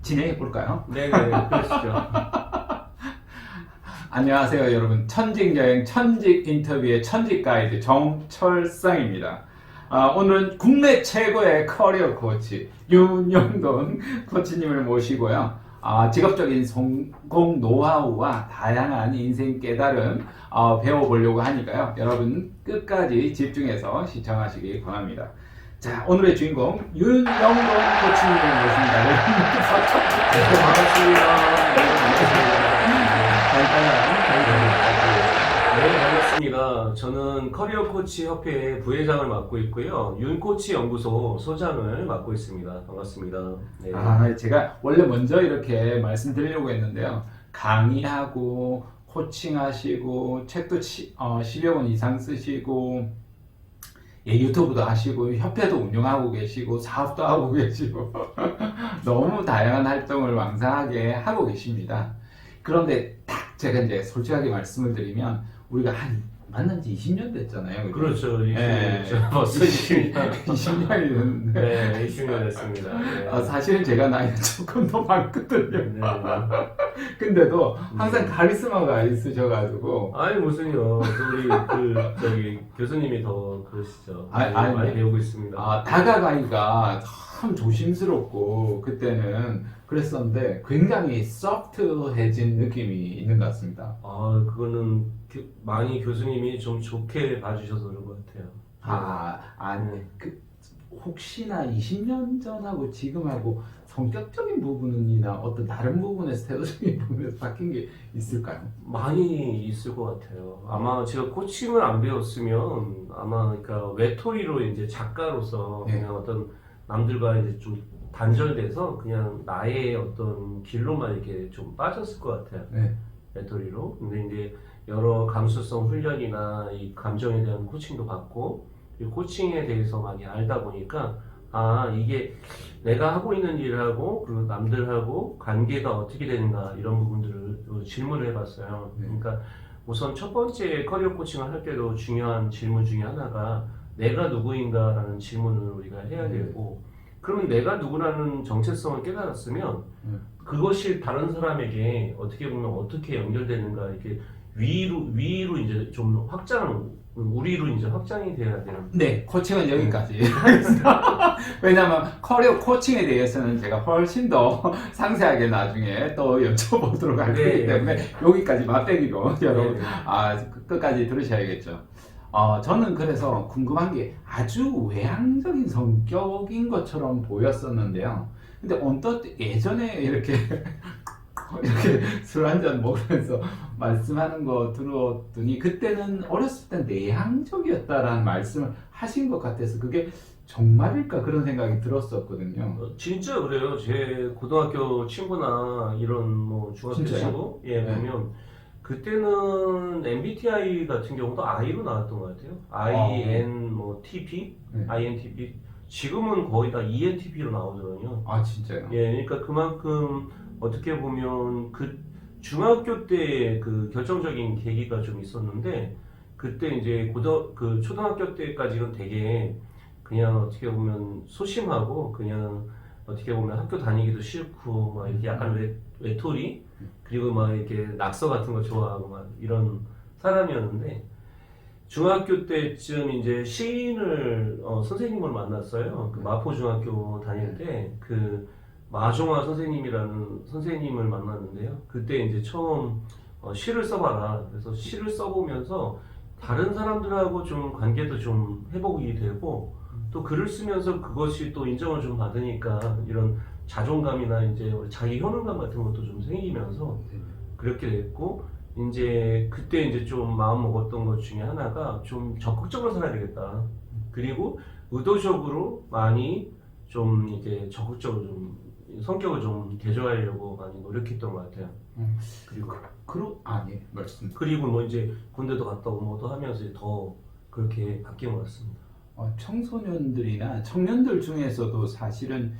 진행해 볼까요? 네네, 그러시죠. 안녕하세요, 여러분. 천직여행 천직 인터뷰의 천직 가이드 정철상입니다. 오늘은 국내 최고의 커리어 코치 윤영돈 코치님을 모시고요. 직업적인 성공 노하우와 다양한 인생 깨달음 배워보려고 하니까요. 여러분 끝까지 집중해서 시청하시기 바랍니다. 자, 오늘의 주인공 윤영돈 코치님을 모십니다. 네, 반갑습니다. 저는 커리어 코치 협회의 부회장을 맡고 있고요. 윤 코치 연구소 소장을 맡고 있습니다. 반갑습니다. 네. 제가 원래 먼저 이렇게 말씀드리려고 했는데요. 강의하고 코칭하시고 책도 10여 권 이상 쓰시고 유튜브도 하시고 협회도 운영하고 계시고 사업도 하고 계시고 너무 다양한 활동을 왕성하게 하고 계십니다. 그런데 딱 제가 이제 솔직하게 말씀을 드리면 우리가 만난 지 20년 됐잖아요. 그렇죠. 20년 네. 됐죠. 벌써 20년. 20년이 됐는데 네, 20년 됐습니다. 네. 사실은 제가 나이가 조금 더 많거든요. 네. 근데도 항상 카리스마가 있으셔가지고 아니, 무슨요. 우리, 교수님이 더 그러시죠. 아니, 많이 배우고 있습니다. 다가가기가 참 조심스럽고 그때는 그랬었는데 굉장히 소프트해진 느낌이 있는 것 같습니다. 그거는 많이 교수님이 좀 좋게 봐주셔서 그런 것 같아요. 네. 혹시나 20년 전하고 지금하고 성격적인 부분이나 어떤 다른 부분에서 태도적인 부분에서 바뀐 게 있을까요? 많이 있을 것 같아요. 아마 제가 코칭을 안 배웠으면 그러니까 외톨이로 이제 작가로서 네. 그냥 어떤 남들과 이제 좀 단절돼서 그냥 나의 어떤 길로만 이렇게 좀 빠졌을 것 같아요. 네. 외톨이로. 근데 이제 여러 감수성 훈련이나 이 감정에 대한 코칭도 받고 이 코칭에 대해서 많이 알다 보니까 이게 내가 하고 있는 일하고 그리고 남들하고 관계가 어떻게 되는가 이런 부분들을 질문을 해봤어요. 네. 그러니까 우선 첫 번째 커리어 코칭을 할 때도 중요한 질문 중에 하나가 내가 누구인가라는 질문을 우리가 해야 되고 그러면 내가 누구라는 정체성을 깨달았으면 그것이 다른 사람에게 어떻게 보면 어떻게 연결되는가 이렇게 위로 이제 좀 우리로 이제 확장이 돼야 돼요. 네, 코칭은 여기까지. 왜냐하면 커리어 코칭에 대해서는 제가 훨씬 더 상세하게 나중에 또 여쭤보도록 할 거기 때문에 여기까지 맛배기로 여러분 끝까지 들으셔야겠죠. 저는 그래서 궁금한 게 아주 외향적인 성격인 것처럼 보였었는데요. 근데 언뜻 예전에 이렇게 술 한잔 먹으면서 말씀하는 거 들었더니 그때는 어렸을 때 내향적이었다라는 말씀을 하신 것 같아서 그게 정말일까 그런 생각이 들었었거든요. 진짜 그래요. 제 고등학교 친구나 이런 뭐 중학교 진짜요? 친구 네. 보면 그때는 MBTI 같은 경우도 I로 나왔던 것 같아요. INTP, 네. INTP. 지금은 거의 다 ENTP로 나오거든요. 진짜요? 예, 그러니까 그만큼 어떻게 보면 그 중학교 때 그 결정적인 계기가 좀 있었는데 그때 이제 초등학교 때까지는 되게 그냥 어떻게 보면 소심하고 그냥 어떻게 보면 학교 다니기도 싫고 막 이렇게 약간 외톨이 그리고 막 이렇게 낙서 같은 거 좋아하고 막 이런 사람이었는데 중학교 때쯤 이제 시인을 선생님을 만났어요. 그 마포 중학교 다닐 때 그 마종화 선생님이라는 선생님을 만났는데요. 그때 이제 처음 시를 써봐라. 그래서 시를 써보면서 다른 사람들하고 좀 관계도 좀 회복이 되고 또 글을 쓰면서 그것이 또 인정을 좀 받으니까 이런 자존감이나 이제 자기 효능감 같은 것도 좀 생기면서 그렇게 됐고 이제 그때 이제 좀 마음 먹었던 것 중에 하나가 좀 적극적으로 살아야 되겠다. 그리고 의도적으로 많이 좀 이렇게 적극적으로 좀 성격을 좀 개조하려고 많이 노력했던 것 같아요. 그리고 뭐 이제 군대도 갔다 오고 뭐도 하면서 더 그렇게 바뀐 것 같습니다. 청소년들이나 청년들 중에서도 사실은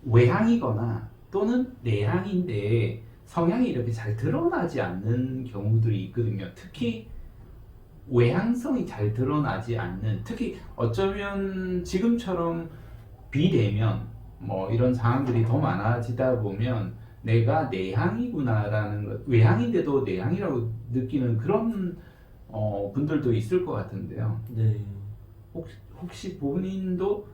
외향이거나 또는 내향인데 성향이 이렇게 잘 드러나지 않는 경우들이 있거든요. 특히 외향성이 잘 드러나지 않는, 특히 어쩌면 지금처럼 비대면 뭐 이런 상황들이 더 많아지다 보면 내가 내향이구나라는 것, 외향인데도 내향이라고 느끼는 그런 분들도 있을 것 같은데요. 네. 혹시 본인도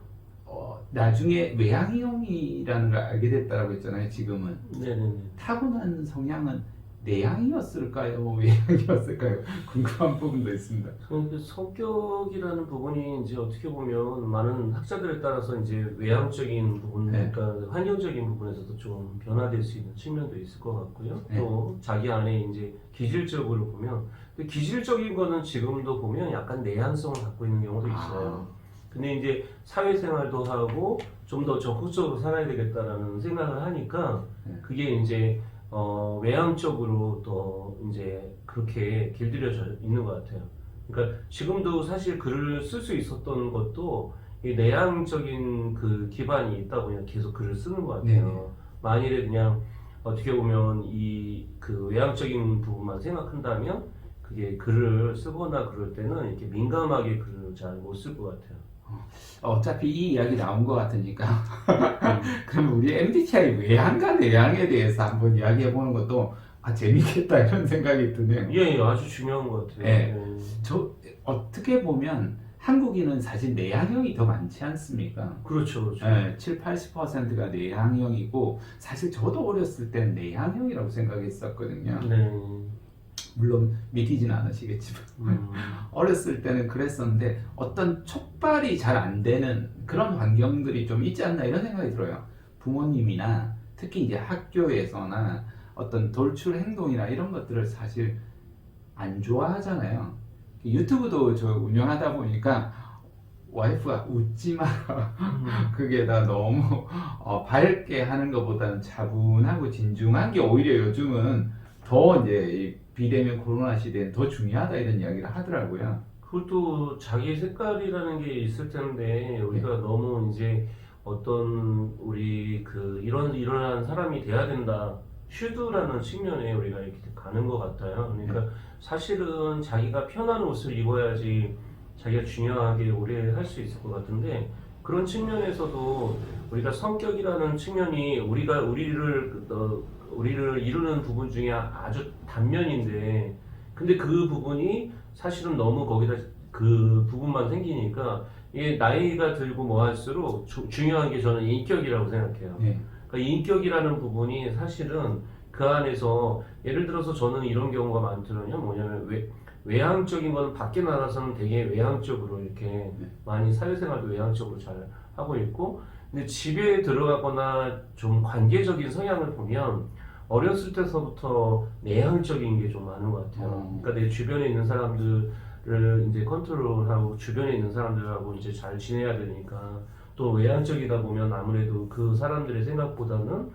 나중에 외향형이라는 걸 알게 됐다고 했잖아요. 지금은 네네네. 타고난 성향은 내향이었을까요? 외향이었을까요? 궁금한 부분도 있습니다. 그 성격이라는 부분이 이제 어떻게 보면 많은 학자들에 따라서 이제 외향적인 부분, 네. 그러니까 환경적인 부분에서도 좀 변화될 수 있는 측면도 있을 것 같고요. 네. 또 자기 안에 이제 기질적으로 보면, 근데 기질적인 거는 지금도 보면 약간 내향성을 갖고 있는 경우도 있어요. 근데 이제 사회생활도 하고 좀 더 적극적으로 살아야 되겠다라는 생각을 하니까 네. 그게 이제 외향적으로 더 이제 그렇게 길들여져 있는 것 같아요. 그러니까 지금도 사실 글을 쓸 수 있었던 것도 이 내향적인 그 기반이 있다 보니 계속 글을 쓰는 것 같아요. 네네. 만일에 그냥 어떻게 보면 이 그 외향적인 부분만 생각한다면 그게 글을 쓰거나 그럴 때는 이렇게 민감하게 글을 잘 못 쓸 것 같아요. 어차피 이 이야기 나온 것 같으니까 그럼 우리 MBTI 외향과 내향에 대해서 한번 이야기해 보는 것도 재밌겠다 이런 생각이 드네요. 예, 예, 아주 중요한 것 같아요. 네. 예. 저 어떻게 보면 한국인은 사실 내향형이 더 많지 않습니까? 그렇죠, 그렇죠. 네, 7, 80%가 내향형이고 사실 저도 어렸을 땐 내향형이라고 생각했었거든요. 네. 물론 믿기진 않으시겠지만 어렸을 때는 그랬었는데 어떤 촉발이 잘 안 되는 그런 환경들이 좀 있지 않나 이런 생각이 들어요. 부모님이나 특히 이제 학교에서나 어떤 돌출 행동이나 이런 것들을 사실 안 좋아하잖아요. 유튜브도 저 운영하다 보니까 와이프가 웃지 마라. 그게 다 너무 밝게 하는 것보다는 차분하고 진중한 게 오히려 요즘은 더 이제 이 비대면 코로나 시대엔 더 중요하다 이런 이야기를 하더라고요. 그것도 자기 색깔이라는 게 있을 텐데 우리가 너무 이제 어떤 우리 그 이런 사람이 돼야 된다 슈드라는 측면에 우리가 이렇게 가는 것 같아요. 그러니까 사실은 자기가 편한 옷을 입어야지 자기가 중요하게 오래 할 수 있을 것 같은데 그런 측면에서도 우리가 성격이라는 측면이 우리를 이루는 부분 중에 아주 단면인데 근데 그 부분이 사실은 너무 거기다 그 부분만 생기니까 이게 나이가 들고 뭐 할수록 중요한 게 저는 인격이라고 생각해요. 네. 그러니까 인격이라는 부분이 사실은 그 안에서 예를 들어서 저는 이런 경우가 많더라고요. 뭐냐면 외향적인 거는 밖에 나가서는 되게 외향적으로 이렇게 많이 사회생활도 외향적으로 잘 하고 있고 근데 집에 들어가거나 좀 관계적인 성향을 보면 어렸을 때서부터 내향적인 게 좀 많은 것 같아요. 그러니까 내 주변에 있는 사람들을 이제 컨트롤하고 주변에 있는 사람들하고 이제 잘 지내야 되니까 또 외향적이다 보면 아무래도 그 사람들의 생각보다는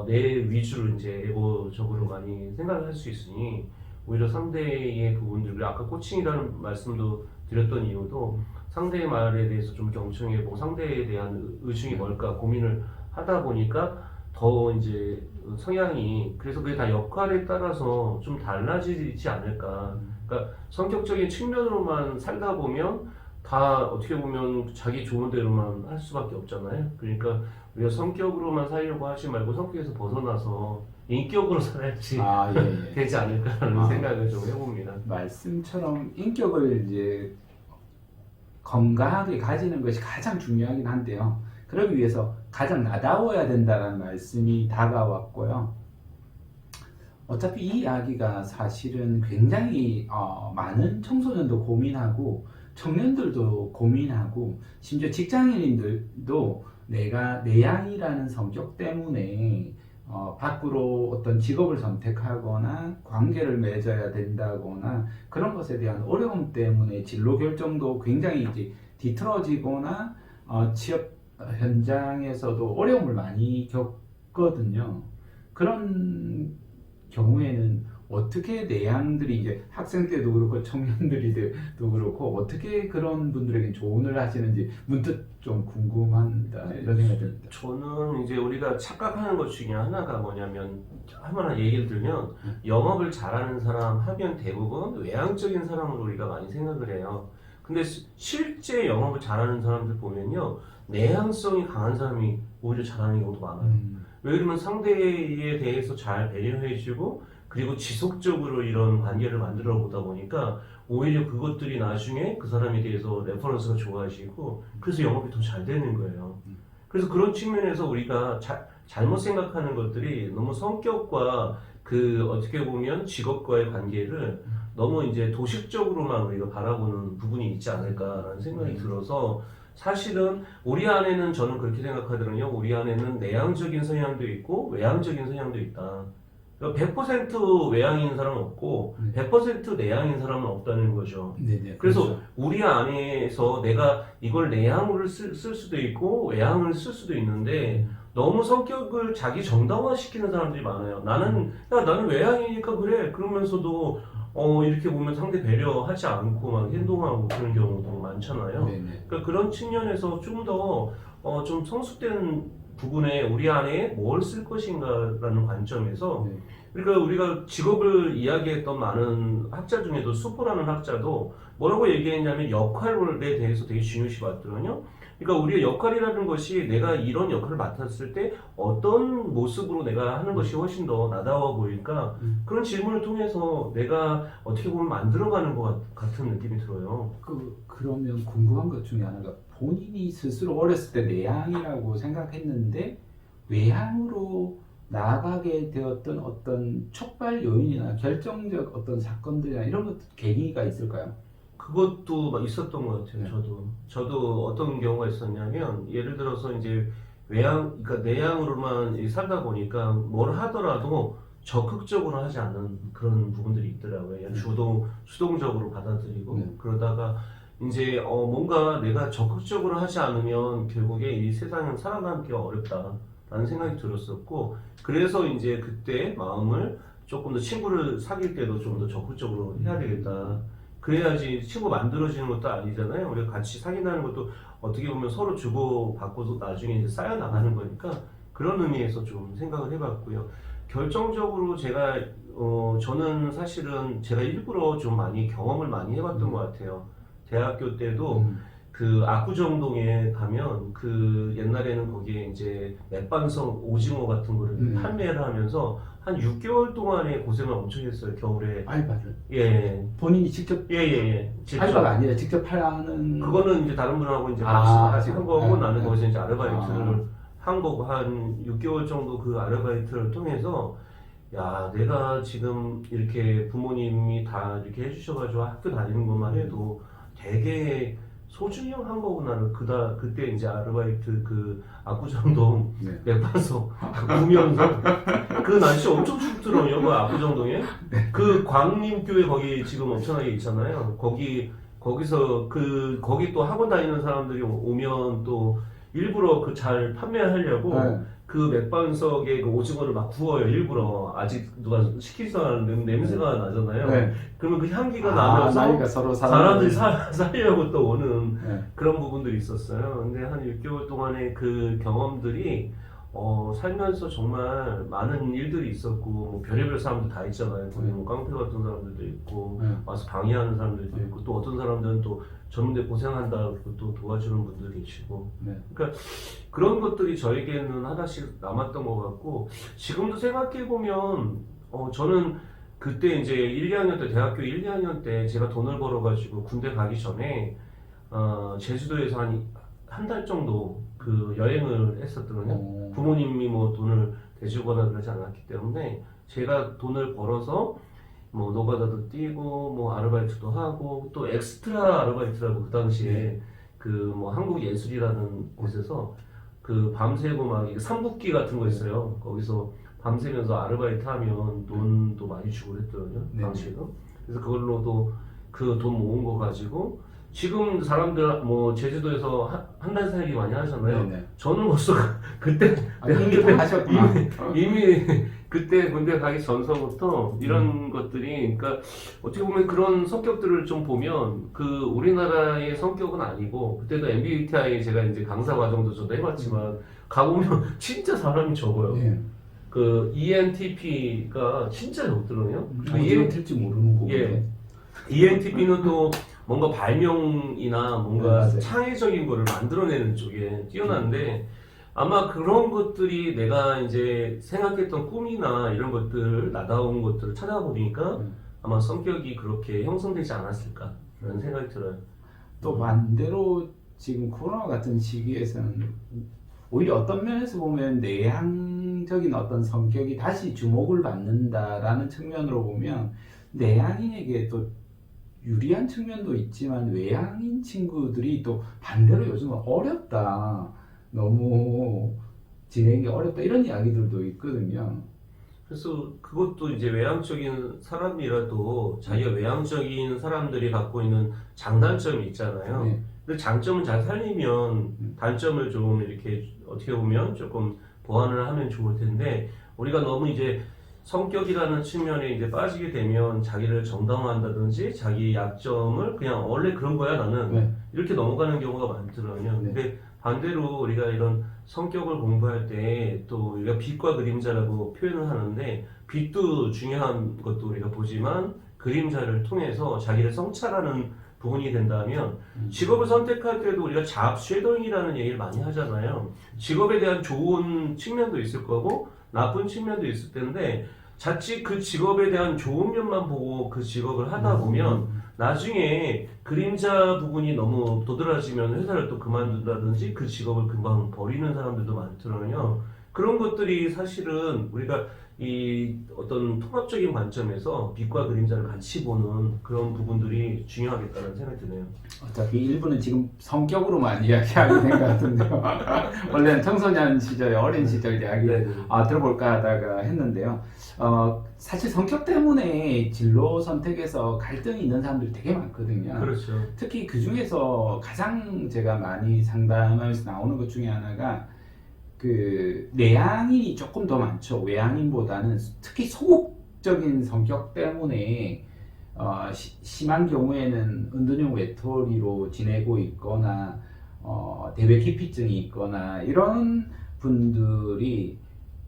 내 위주로 이제 에고적으로 많이 생각을 할 수 있으니 오히려 상대의 부분들 그리고 아까 코칭이라는 말씀도 드렸던 이유도 상대의 말에 대해서 좀 경청해보고 상대에 대한 의중이 뭘까 고민을 하다 보니까 더 이제 성향이 그래서 그게 다 역할에 따라서 좀 달라지지 않을까. 그러니까 성격적인 측면으로만 살다 보면 다 어떻게 보면 자기 좋은 대로만 할 수밖에 없잖아요. 그러니까 우리가 성격으로만 살려고 하지 말고 성격에서 벗어나서 인격으로 살아야지 예. 되지 않을까라는 생각을 좀 해봅니다. 말씀처럼 인격을 이제 건강하게 가지는 것이 가장 중요하긴 한데요. 그러기 위해서 가장 나다워야 된다는 말씀이 다가왔고요. 어차피 이 이야기가 사실은 굉장히 많은 청소년도 고민하고 청년들도 고민하고 심지어 직장인들도 내가 내향이라는 성격 때문에 밖으로 어떤 직업을 선택하거나 관계를 맺어야 된다거나 그런 것에 대한 어려움 때문에 진로 결정도 굉장히 이제 뒤틀어지거나 취업 현장에서도 어려움을 많이 겪거든요. 그런 경우에는 어떻게 내향들이 이제 학생 때도 그렇고 청년들이도 그렇고 어떻게 그런 분들에게 조언을 하시는지 문득 좀 궁금한다 이런 생각이 듭니다. 저는 이제 우리가 착각하는 것 중에 하나가 뭐냐면 하나 예를 들면 영업을 잘하는 사람 하면 대부분 외향적인 사람으로 우리가 많이 생각을 해요. 근데 실제 영업을 잘하는 사람들 보면요 내향성이 강한 사람이 오히려 잘하는 경우도 많아요. 왜 그러면 상대에 대해서 잘 배려해주고 그리고 지속적으로 이런 관계를 만들어 보다 보니까 오히려 그것들이 나중에 그 사람에 대해서 레퍼런스가 좋아지고 그래서 영업이 더 잘 되는 거예요. 그래서 그런 측면에서 우리가 잘못 생각하는 것들이 너무 성격과 그 어떻게 보면 직업과의 관계를 너무 이제 도식적으로만 우리가 바라보는 부분이 있지 않을까라는 생각이 들어서 사실은 우리 안에는 저는 그렇게 생각하거든요. 우리 안에는 내향적인 성향도 있고 외향적인 성향도 있다. 100% 외향인 사람은 없고 100% 내향인 사람은 없다는 거죠. 네네. 그래서 그렇죠. 우리 안에서 내가 이걸 내향으로 쓸 수도 있고 외향을 쓸 수도 있는데 너무 성격을 자기 정당화 시키는 사람들이 많아요. 나는 외향이니까 그래. 그러면서도 이렇게 보면 상대 배려하지 않고 막 행동하고 그런 경우도 많잖아요. 네네. 그러니까 그런 측면에서 좀 더 좀 성숙된 부분에 우리 안에 뭘 쓸 것인가라는 관점에서 네. 그러니까 우리가 직업을 이야기했던 많은 학자 중에도 수포라는 학자도 뭐라고 얘기했냐면 역할에 대해서 되게 중요시 봤더군요. 그러니까 우리의 역할이라는 것이 내가 이런 역할을 맡았을 때 어떤 모습으로 내가 하는 것이 훨씬 더 나다워 보일까 그런 질문을 통해서 내가 어떻게 보면 만들어가는 것 같은 느낌이 들어요. 그러면 궁금한 것 중에 하나가 본인이 스스로 어렸을 때 내향이라고 생각했는데 외향으로 나아가게 되었던 어떤 촉발 요인이나 결정적 어떤 사건들이나 이런 것 계기가 있을까요? 그것도 막 있었던 것 같아요. 네. 저도 어떤 경우가 있었냐면 예를 들어서 이제 그러니까 내향으로만 살다 보니까 뭘 하더라도 적극적으로 하지 않는 그런 부분들이 있더라고요. 그냥 수동적으로 받아들이고 네. 그러다가 이제 뭔가 내가 적극적으로 하지 않으면 결국에 이 세상은 살아남기가 어렵다라는 생각이 들었었고 그래서 이제 그때 마음을 조금 더 친구를 사귈 때도 좀 더 적극적으로 해야 되겠다. 그래야지 친구 만들어지는 것도 아니잖아요. 우리가 같이 사귄다는 것도 어떻게 보면 서로 주고받고도 나중에 이제 쌓여나가는 거니까 그런 의미에서 좀 생각을 해봤고요. 결정적으로 저는 사실은 제가 일부러 좀 많이 경험을 많이 해봤던 것 같아요. 대학교 때도 그 압구정동에 가면 그 옛날에는 거기에 이제 맥반석 오징어 같은 거를 판매를 하면서 한 6개월 동안의 고생을 엄청 했어요. 겨울에. 알바를 예. 본인이 직접 직접. 알바가 아니라 직접 하는 그거는 이제 다른 분하고 이제 같이 한 거고 네, 나는 네. 거기서 이제 아르바이트를 한 거고 한 6개월 정도 그 아르바이트를 통해서 야 내가 지금 이렇게 부모님이 다 이렇게 해주셔가지고 학교 다니는 것만 해도 되게 소중히 한 거구나를 그때 이제 아르바이트 그 압구정동 네. 맥반석 구면서 그 날씨 엄청 춥더라고요. 그 압구정동에 그 광림교회 거기 지금 엄청나게 있잖아요. 거기서 거기 또 학원 다니는 사람들이 오면 또 일부러 그 잘 판매하려고 네. 그 맥반석에 그 오징어를 막 구워요. 일부러 아직 누가 시키지도 않은 냄새가 나잖아요. 네. 그러면 그 향기가 나면서 나니까 서로 사람들이 살려고 또 오는 네. 그런 부분들이 있었어요. 근데 한 6개월 동안의 그 경험들이 살면서 정말 많은 일들이 있었고 뭐 별의별 사람들 다 있잖아요. 거기 뭐 깡패 같은 사람들도 있고 와서 방해하는 사람들도 있고 또 어떤 사람들은 또 전문대 고생한다 그리고 또 도와주는 분들 계시고 그러니까 그런 것들이 저에게는 하나씩 남았던 것 같고 지금도 생각해 보면 저는 그때 이제 1, 2학년 때 대학교 1, 2학년 때 제가 돈을 벌어가지고 군대 가기 전에 제주도에서 한 달 정도 그 여행을 했었거든요. 부모님이 뭐 돈을 대주거나 그러지 않았기 때문에 제가 돈을 벌어서 뭐 노가다도 뛰고 뭐 아르바이트도 하고 또 엑스트라 아르바이트라고 그 당시에 그 뭐 한국예술이라는 곳에서 그 밤새고 막 이게 삼국기 같은 거 있어요. 거기서 밤새면서 아르바이트 하면 돈도 많이 주고 그랬더라고요. 당시에도. 그래서 그걸로도 그 돈 모은 거 가지고 지금 사람들 뭐 제주도에서 한 달 살기 많이 하잖아요. 저는 벌써 그때 이미 다 하셨구나. 이미 그때 군대 가기 전서부터 이런 것들이, 그러니까 어떻게 보면 그런 성격들을 좀 보면 그 우리나라의 성격은 아니고, 그때도 MBTI 제가 이제 강사 과정도 저도 해봤지만 가보면 진짜 사람이 적어요. 예. 그 ENTP가 진짜 적더라고요. 어디로 튈지 모르는 거고. 예. ENTP는 또 뭔가 발명이나 뭔가 네, 맞아요. 창의적인 거를 만들어내는 쪽에 뛰어난데, 아마 그런 것들이 내가 이제 생각했던 꿈이나 이런 것들, 나다운 것들을 찾아보니까 아마 성격이 그렇게 형성되지 않았을까라는 생각이 들어요. 또 반대로 지금 코로나 같은 시기에서는 오히려 어떤 면에서 보면 내향적인 어떤 성격이 다시 주목을 받는다라는 측면으로 보면 내향인에게 또 유리한 측면도 있지만 외향인 친구들이 또 반대로 요즘은 어렵다. 너무 지내기 어렵다. 이런 이야기들도 있거든요. 그래서 그것도 이제 외향적인 사람이라도 자기가 외향적인 사람들이 갖고 있는 장단점이 있잖아요. 네. 근데 장점을 잘 살리면 단점을 좀 이렇게 어떻게 보면 조금 보완을 하면 좋을 텐데, 우리가 너무 이제 성격이라는 측면에 이제 빠지게 되면 자기를 정당화한다든지 자기 약점을 그냥 원래 그런 거야 나는 네. 이렇게 넘어가는 경우가 많더라고요. 네. 근데 반대로 우리가 이런 성격을 공부할 때 또 우리가 빛과 그림자라고 표현을 하는데, 빛도 중요한 것도 우리가 보지만 그림자를 통해서 자기를 성찰하는 부분이 된다면, 직업을 선택할 때도 우리가 잡 쉐도잉이라는 얘기를 많이 하잖아요. 직업에 대한 좋은 측면도 있을 거고 나쁜 측면도 있을 텐데, 자칫 그 직업에 대한 좋은 면만 보고 그 직업을 하다 보면 나중에 그림자 부분이 너무 도드라지면 회사를 또 그만둔다든지 그 직업을 금방 버리는 사람들도 많더라고요. 그런 것들이 사실은 우리가 이 어떤 통합적인 관점에서 빛과 그림자를 같이 보는 그런 부분들이 중요하겠다는 생각이 드네요. 어차피 일부는 지금 성격으로만 이야기하게 된 것 같은데요. 원래는 청소년 시절, 어린 시절 이야기 네. 들어볼까 하다가 했는데요. 사실 성격 때문에 진로 선택에서 갈등이 있는 사람들이 되게 많거든요. 그렇죠. 특히 그 중에서 가장 제가 많이 상담하면서 나오는 것 중에 하나가 그 내향인이 조금 더 많죠. 외향인보다는. 특히 소극적인 성격 때문에 심한 경우에는 은둔형 외톨이로 지내고 있거나 대외 기피증이 있거나 이런 분들이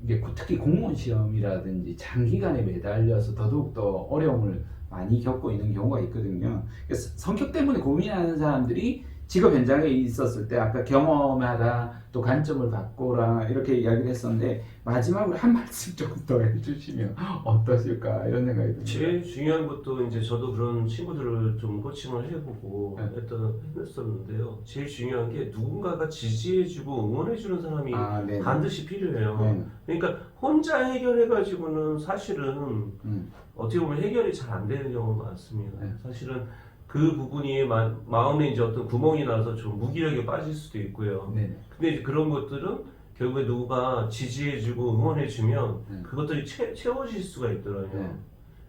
이게 특히 공무원 시험이라든지 장기간에 매달려서 더더욱 더 어려움을 많이 겪고 있는 경우가 있거든요. 그래서 성격 때문에 고민하는 사람들이 직업 현장에 있었을 때 아까 경험하라, 또 관점을 바꿔라 이렇게 이야기를 했었는데, 마지막으로 한 말씀 조금 더 해주시면 어떠실까 이런 생각이 듭니다. 제일 중요한 것도 이제 저도 그런 친구들을 좀 코칭을 해보고 네. 했었는데요. 제일 중요한 게 누군가가 지지해주고 응원해주는 사람이 네. 반드시 필요해요. 네. 그러니까 혼자 해결해가지고는 사실은 어떻게 보면 해결이 잘 안 되는 경우가 많습니다. 네. 사실은 그 부분이 마음에 이제 어떤 구멍이 나서 좀 무기력에 빠질 수도 있고요. 네. 근데 이제 그런 것들은 결국에 누가 지지해주고 응원해주면 그것들이 채워질 수가 있더라고요. 네.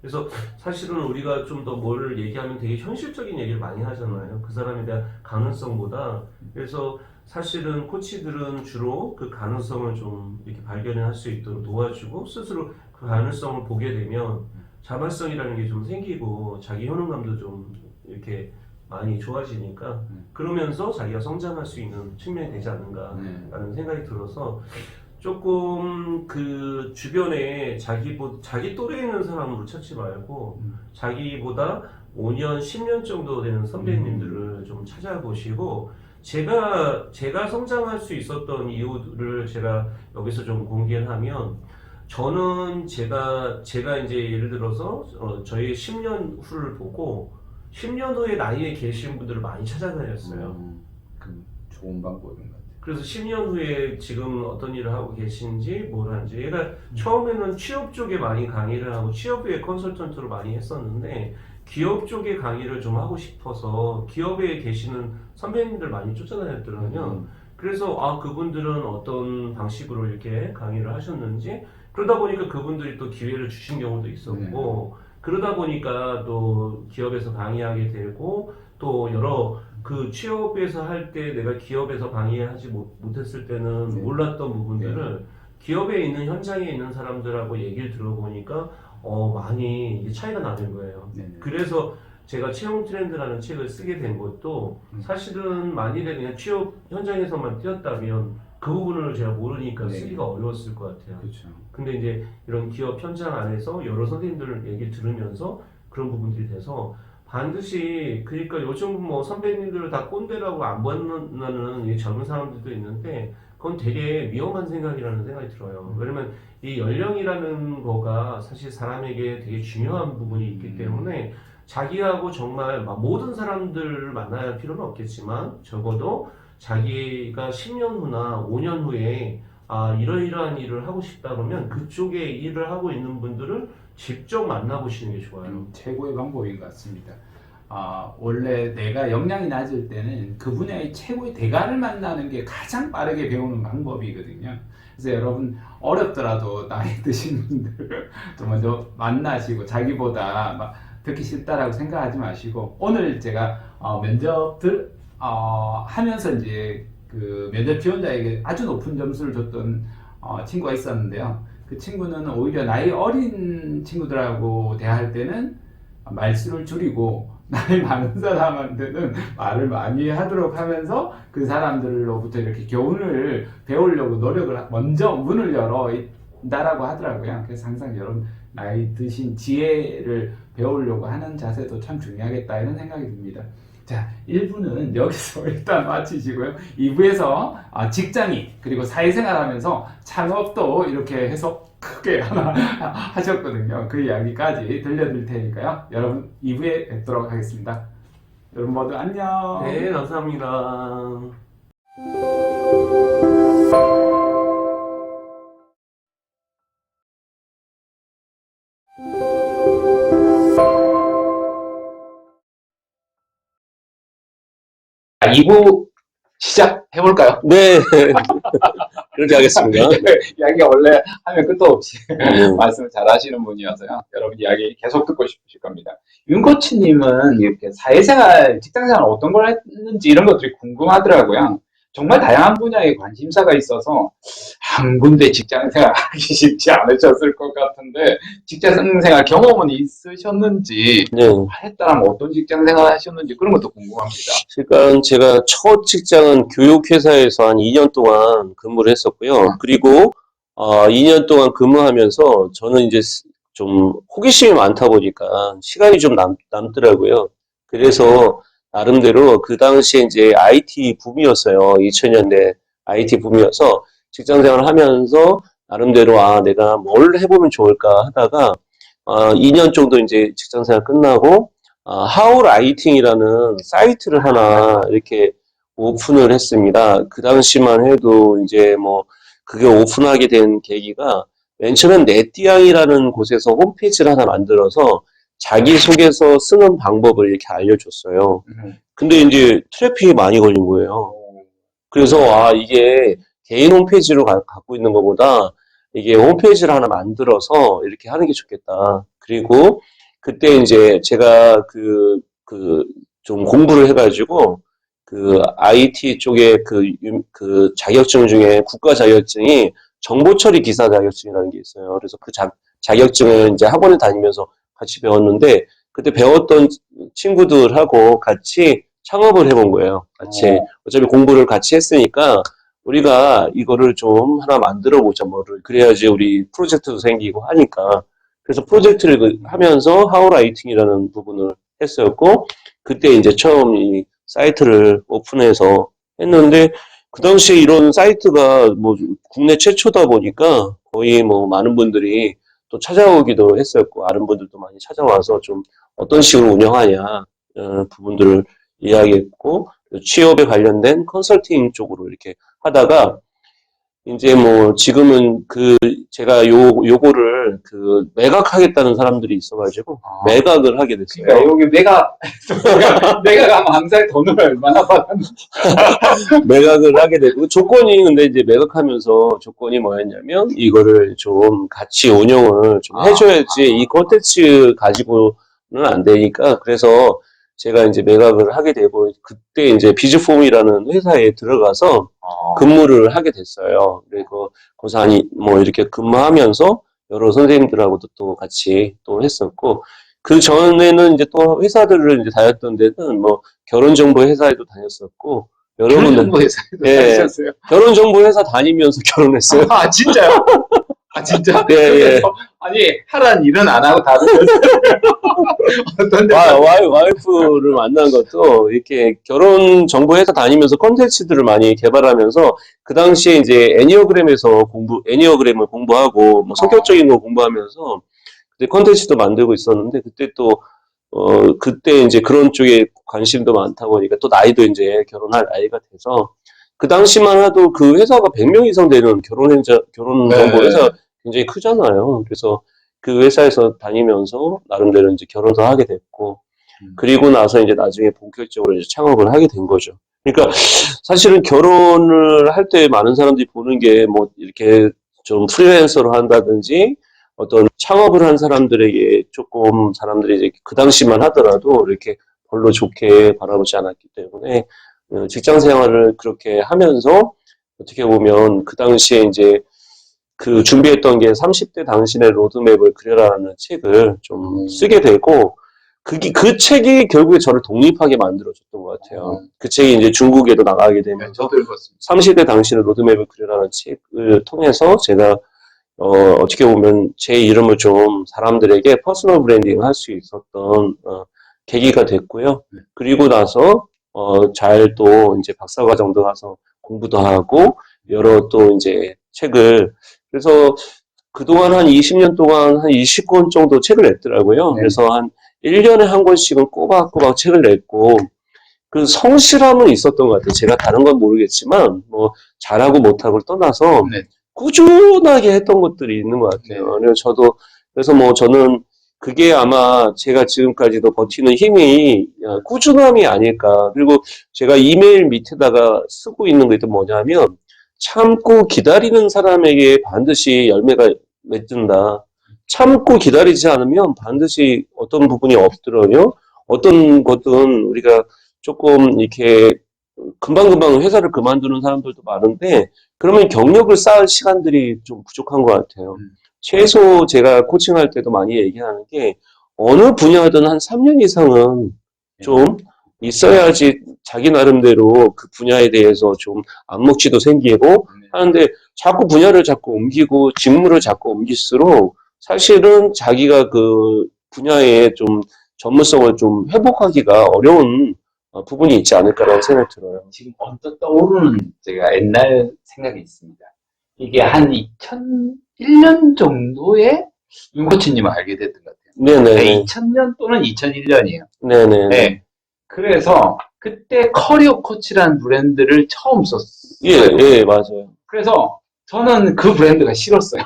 그래서 사실은 우리가 좀 더 뭘 얘기하면 되게 현실적인 얘기를 많이 하잖아요. 그 사람에 대한 가능성보다. 그래서 사실은 코치들은 주로 그 가능성을 좀 이렇게 발견할 수 있도록 도와주고, 스스로 그 가능성을 보게 되면 자발성이라는 게 좀 생기고 자기 효능감도 좀 이렇게 많이 좋아지니까, 그러면서 자기가 성장할 수 있는 측면이 되지 않는가라는 생각이 들어서, 조금 그 주변에 자기 또래에 있는 사람으로 찾지 말고 자기보다 5년, 10년 정도 되는 선배님들을 좀 찾아보시고, 제가 성장할 수 있었던 이유를 제가 여기서 좀 공개를 하면, 저는 제가 이제 예를 들어서 저희 10년 후를 보고 10년 후의 나이에 계신 분들을 많이 찾아다녔어요. 그 좋은 방법인 것 같아요. 그래서 10년 후에 지금 어떤 일을 하고 계신지 뭘 하는지, 얘가 처음에는 취업 쪽에 많이 강의를 하고 취업의 컨설턴트로 많이 했었는데, 기업 쪽에 강의를 좀 하고 싶어서 기업에 계시는 선배님들 많이 쫓아다녔더라고요. 그래서 그분들은 어떤 방식으로 이렇게 강의를 하셨는지, 그러다 보니까 그분들이 또 기회를 주신 경우도 있었고, 그러다 보니까 또 기업에서 강의하게 되고, 또 여러 그 취업에서 할 때 내가 기업에서 강의하지 못했을 때는 몰랐던 부분들을 기업에 있는 현장에 있는 사람들하고 얘기를 들어보니까 많이 이게 차이가 나는 거예요. 네네. 그래서 제가 채용 트렌드라는 책을 쓰게 된 것도 사실은 만일에 그냥 취업 현장에서만 뛰었다면 그 부분을 제가 모르니까 네. 쓰기가 어려웠을 것 같아요. 그렇죠. 근데 이제 이런 기업 현장 안에서 여러 선생님들 얘기 들으면서 그런 부분들이 돼서 반드시 그러니까 요즘 뭐 선배님들을 다 꼰대라고 안 만나는 이 젊은 사람들도 있는데 그건 되게 위험한 생각이라는 생각이 들어요. 왜냐면 이 연령이라는 거가 사실 사람에게 되게 중요한 부분이 있기 때문에 자기하고 정말 막 모든 사람들을 만나야 할 필요는 없겠지만 적어도 자기가 10년 후나 5년 후에 이러이러한 일을 하고 싶다 그러면 그쪽에 일을 하고 있는 분들을 직접 만나보시는 게 좋아요. 최고의 방법인 것 같습니다. 원래 내가 역량이 낮을 때는 그 분야의 최고의 대가를 만나는 게 가장 빠르게 배우는 방법이거든요. 그래서 여러분 어렵더라도 나이 드신 분들 좀 먼저 만나시고 자기보다 막 듣기 싫다라고 생각하지 마시고 오늘 제가 면접 하면서 이제 그 면접 지원자에게 아주 높은 점수를 줬던 친구가 있었는데요. 그 친구는 오히려 나이 어린 친구들하고 대화할 때는 말수를 줄이고 나이 많은 사람한테는 말을 많이 하도록 하면서 그 사람들로부터 이렇게 교훈을 배우려고 노력을 먼저 문을 열어다라고 하더라고요. 그래서 항상 여러분 나이 드신 지혜를 배우려고 하는 자세도 참 중요하겠다 이런 생각이 듭니다. 자, 1부는 여기서 일단 마치시고요. 2부에서 직장인 그리고 사회생활 하면서 창업도 이렇게 해서 크게 하나 하셨거든요. 그 이야기까지 들려드릴 테니까요. 여러분 2부에 뵙도록 하겠습니다. 여러분 모두 안녕. 네, 감사합니다. 자, 2부 시작해볼까요? 네, 그렇게 하겠습니다. 이야기가 원래 하면 끝도 없이 말씀을 잘 하시는 분이어서요. 여러분 이야기 계속 듣고 싶으실 겁니다. 윤코치님은 이렇게 사회생활, 직장생활 어떤 걸 했는지 이런 것들이 궁금하더라고요. 정말 다양한 분야에 관심사가 있어서 한 군데 직장생활 하기 쉽지 않으셨을 것 같은데 직장생활 경험은 있으셨는지 네, 했다면 어떤 직장생활 하셨는지 그런 것도 궁금합니다. 그러니까 제가 첫 직장은 교육회사에서 한 2년 동안 근무를 했었고요. 그리고 2년 동안 근무하면서 저는 이제 좀 호기심이 많다 보니까 시간이 좀 남더라고요. 그래서 나름대로 그 당시에 이제 IT 붐이었어요. 2000년대 IT 붐이어서 직장 생활을 하면서 나름대로 내가 뭘 해보면 좋을까 하다가 2년 정도 이제 직장 생활 끝나고 하우라이팅이라는 사이트를 하나 이렇게 오픈을 했습니다. 그 당시만 해도 이제 뭐 그게 오픈하게 된 계기가 맨 처음엔 네띠앙이라는 곳에서 홈페이지를 하나 만들어서 자기소개서 쓰는 방법을 이렇게 알려줬어요. 근데 이제 트래픽이 많이 걸린 거예요. 그래서 이게 개인 홈페이지로 갖고 있는 것보다 이게 홈페이지를 하나 만들어서 이렇게 하는 게 좋겠다. 그리고 그때 이제 제가 좀 공부를 해가지고 그 IT 쪽에 그 자격증 중에 국가 자격증이 정보처리 기사 자격증이라는 게 있어요. 그래서 그 자격증을 이제 학원에 다니면서 같이 배웠는데 그때 배웠던 친구들하고 같이 창업을 해본 거예요. 같이 어차피 공부를 같이 했으니까 우리가 이거를 좀 하나 만들어 보자 뭐를 그래야지 우리 프로젝트도 생기고 하니까 그래서 프로젝트를 하면서 하우라이팅이라는 부분을 했었고 그때 이제 처음 이 사이트를 오픈해서 했는데 그 당시에 이런 사이트가 뭐 국내 최초다 보니까 거의 뭐 많은 분들이 또 찾아오기도 했었고 다른 분들도 많이 찾아와서 좀 어떤 식으로 운영하냐 부분들을 이야기했고 취업에 관련된 컨설팅 쪽으로 이렇게 하다가 이제 뭐 지금은 제가 요거를 매각하겠다는 사람들이 있어가지고 매각을 하게 됐어요. 그러니까 여기 내가 가면 항상 돈을 얼마나 받았는지 매각을 하게 되고 조건이 근데 이제 매각하면서 조건이 뭐였냐면 이거를 좀 같이 운영을 좀 해줘야지 이 콘텐츠 가지고는 안 되니까 그래서 제가 이제 매각을 하게 되고 그때 이제 비즈폼이라는 회사에 들어가서 근무를 하게 됐어요. 그리고 거기서 뭐 이렇게 근무하면서 여러 선생님들하고도 또 같이 또 했었고, 그 전에는 이제 또 회사들을 이제 다녔던 데는 뭐 결혼정보 회사에도 다녔었고, 여러 군데, 결혼정보회사에도 예, 다니셨어요? 결혼정보 회사 다니면서 결혼했어요. 아, 진짜요? 아, 진짜? 예, 예. 그래서, 아니, 하란 일은 안 하고 다른 어떤 데 와이프를 만난 것도 이렇게 결혼 정보 회사 다니면서 컨텐츠들을 많이 개발하면서 그 당시에 이제 애니어그램을 공부하고 뭐 성격적인 거 공부하면서 그때 컨텐츠도 만들고 있었는데 그때 또 그때 이제 그런 쪽에 관심도 많다 보니까 또 나이도 이제 결혼할 나이가 돼서 그 당시만 해도 그 회사가 100명 이상 되는 결혼 정보 네. 회사 굉장히 크잖아요. 그래서 그 회사에서 다니면서 나름대로 이제 결혼도 하게 됐고 그리고 나서 이제 나중에 본격적으로 이제 창업을 하게 된 거죠. 그러니까 사실은 결혼을 할 때 많은 사람들이 보는 게 뭐 이렇게 좀 프리랜서로 한다든지 어떤 창업을 한 사람들에게 조금 사람들이 이제 그 당시만 하더라도 이렇게 별로 좋게 바라보지 않았기 때문에 직장 생활을 그렇게 하면서 어떻게 보면 그 당시에 이제 그 준비했던 게 30대 당신의 로드맵을 그려라라는 책을 좀 쓰게 되고 그 책이 결국에 저를 독립하게 만들어줬던 것 같아요. 그 책이 이제 중국에도 나가게 네, 되면서 저도 읽었습니다. 30대 당신의 로드맵을 그려라는 책을 통해서 제가 어떻게 보면 제 이름을 좀 사람들에게 퍼스널 브랜딩 할 수 있었던 계기가 됐고요. 그리고 나서 잘 또 이제 박사과정도 가서 공부도 하고 여러 또 이제 책을 그래서 그동안 한 20년 동안 한 20권 정도 책을 냈더라고요. 네. 그래서 한 1년에 한 권씩은 꼬박꼬박 책을 냈고 그 성실함은 있었던 것 같아요. 제가 다른 건 모르겠지만 뭐 잘하고 못하고를 떠나서 네. 꾸준하게 했던 것들이 있는 것 같아요. 그래서 뭐 저는 그게 아마 제가 지금까지도 버티는 힘이 꾸준함이 아닐까. 그리고 제가 이메일 밑에다가 쓰고 있는 게 또 뭐냐면 참고 기다리는 사람에게 반드시 열매가 맺는다. 참고 기다리지 않으면 반드시 어떤 부분이 없더라고요. 어떤 것은 우리가 조금 이렇게 금방금방 회사를 그만두는 사람들도 많은데 그러면 경력을 쌓을 시간들이 좀 부족한 것 같아요. 최소 제가 코칭할 때도 많이 얘기하는 게 어느 분야든 한 3년 이상은 좀 있어야지 자기 나름대로 그 분야에 대해서 좀 암묵치도 생기고 하는데 자꾸 분야를 자꾸 옮기고 직무를 자꾸 옮길수록 사실은 자기가 그 분야에 좀 전문성을 좀 회복하기가 어려운 부분이 있지 않을까라는 생각이 들어요. 지금 언뜻 떠오르는 제가 옛날 생각이 있습니다. 이게 한 2001년 정도에 윤코치님을 알게 됐던 것 같아요. 네네. 2000년 또는 2001년이에요. 네네. 네. 그래서 그때 커리어 코치라는 브랜드를 처음 썼어요. 예, 맞아요. 그래서 저는 그 브랜드가 싫었어요.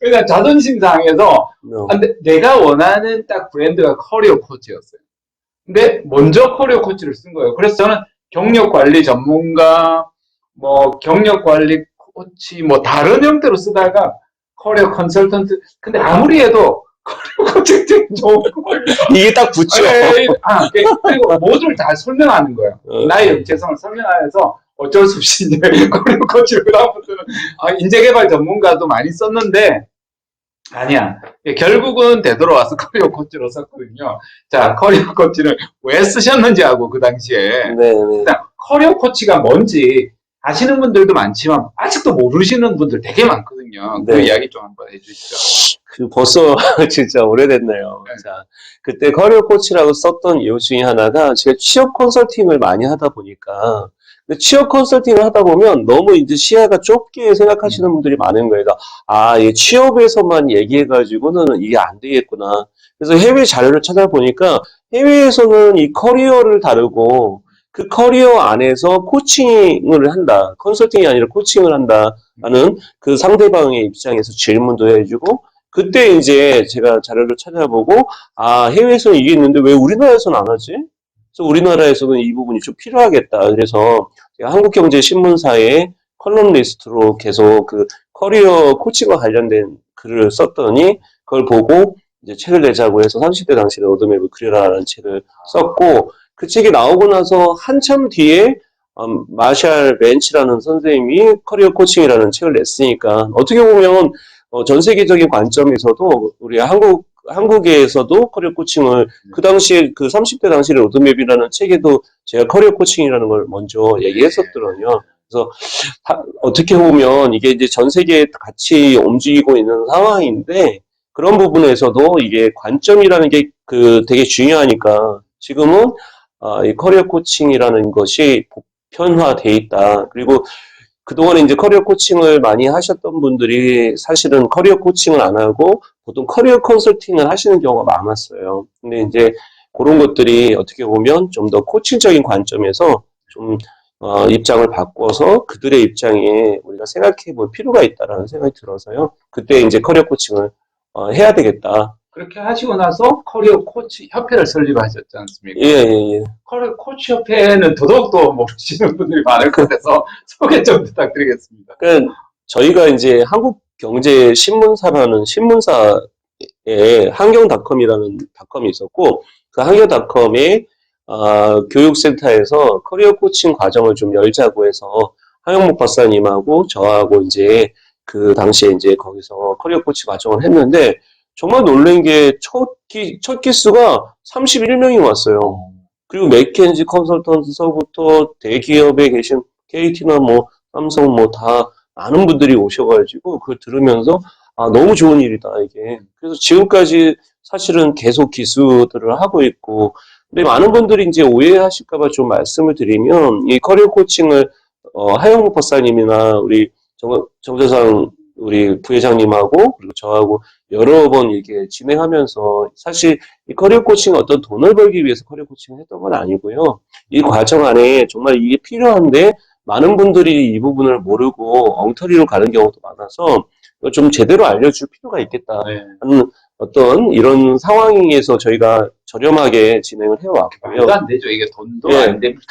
그러니까 자존심 상해서 근데 내가 원하는 딱 브랜드가 커리어 코치였어요. 근데 먼저 커리어 코치를 쓴 거예요. 그래서 저는 경력 관리 전문가, 뭐 경력 관리 코치, 뭐 다른 형태로 쓰다가 커리어 컨설턴트. 근데 아무리 해도 커리어 코치 되게 좋은 거예요. 이게 딱 붙죠. 그리고 모두를 다 설명하는 거예요. 나의 정체성을 설명하면서 어쩔 수 없이 이제 커리어 코치를 그다음부터는 인재개발 전문가도 많이 썼는데 아니야. 결국은 되돌아와서 커리어 코치로 썼거든요. 자, 커리어 코치를 왜 쓰셨는지 하고 그 당시에 네네. 일단 커리어 코치가 뭔지 아시는 분들도 많지만 아직도 모르시는 분들 되게 많거든요. 그 네. 이야기 좀 한번 해주시죠. 벌써 진짜 오래됐네요. 네. 자, 그때 커리어 코치라고 썼던 이유 중에 하나가 제가 취업 컨설팅을 많이 하다 보니까 근데 취업 컨설팅을 하다 보면 너무 이제 시야가 좁게 생각하시는 분들이 많은 거예요. 이 취업에서만 얘기해가지고는 이게 안 되겠구나. 그래서 해외 자료를 찾아보니까 해외에서는 이 커리어를 다루고 그 커리어 안에서 코칭을 한다. 컨설팅이 아니라 코칭을 한다라는 그 상대방의 입장에서 질문도 해주고 그때 이제 제가 자료를 찾아보고 해외에서는 이게 있는데 왜 우리나라에서는 안 하지? 그래서 우리나라에서는 이 부분이 좀 필요하겠다. 그래서 제가 한국경제신문사에 컬럼리스트로 계속 그 커리어 코칭과 관련된 글을 썼더니 그걸 보고 이제 책을 내자고 해서 30대 당신의 로드맵을 그려라라는 책을 썼고 그 책이 나오고 나서 한참 뒤에 마샬 렌치라는 선생님이 커리어 코칭이라는 책을 냈으니까 어떻게 보면 전 세계적인 관점에서도 우리 한국에서도 커리어 코칭을 그 당시에 그 30대 당시 로드맵이라는 책에도 제가 커리어 코칭이라는 걸 먼저 얘기했었거든요. 그래서 어떻게 보면 이게 이제 전 세계에 같이 움직이고 있는 상황인데 그런 부분에서도 이게 관점이라는 게 되게 중요하니까 지금은 이 커리어 코칭이라는 것이 보편화돼 있다. 그리고 그동안에 이제 커리어 코칭을 많이 하셨던 분들이 사실은 커리어 코칭을 안 하고 보통 커리어 컨설팅을 하시는 경우가 많았어요. 근데 이제 그런 것들이 어떻게 보면 좀 더 코칭적인 관점에서 좀 입장을 바꿔서 그들의 입장에 우리가 생각해 볼 필요가 있다라는 생각이 들어서요. 그때 이제 커리어 코칭을 해야 되겠다. 그렇게 하시고 나서 커리어 코치 협회를 설립하셨지 않습니까? 예, 예, 예. 커리어 코치 협회는 더더욱더 모르시는 분들이 많을 것 같아서 소개 좀 부탁드리겠습니다. 그러니까 저희가 이제 한국경제신문사라는 신문사에 한경닷컴이라는 닷컴이 있었고 그 한경닷컴에 교육센터에서 커리어 코칭 과정을 좀 열자고 해서 하영목 박사님하고 저하고 이제 그 당시에 이제 거기서 커리어 코칭 과정을 했는데 정말 놀란 게 첫 기수가 31명이 왔어요. 그리고 맥켄지 컨설턴트서부터 대기업에 계신 KT나 뭐 삼성 뭐 다 많은 분들이 오셔가지고 그걸 들으면서 너무 좋은 일이다 이게. 그래서 지금까지 사실은 계속 기수들을 하고 있고 근데 많은 분들이 이제 오해하실까봐 좀 말씀을 드리면 이 커리어 코칭을 하영목 박사님이나 우리 정재상 우리 부회장님하고 그리고 저하고 여러 번 이렇게 진행하면서 사실 이 커리어 코칭은 어떤 돈을 벌기 위해서 커리어 코칭을 했던 건 아니고요. 이 과정 안에 정말 이게 필요한데 많은 분들이 이 부분을 모르고 엉터리로 가는 경우도 많아서 좀 제대로 알려줄 필요가 있겠다 하는 어떤 이런 상황에서 저희가 저렴하게 진행을 해왔고요. 말도 안 되죠. 이게 돈도 예. 안 됩니다.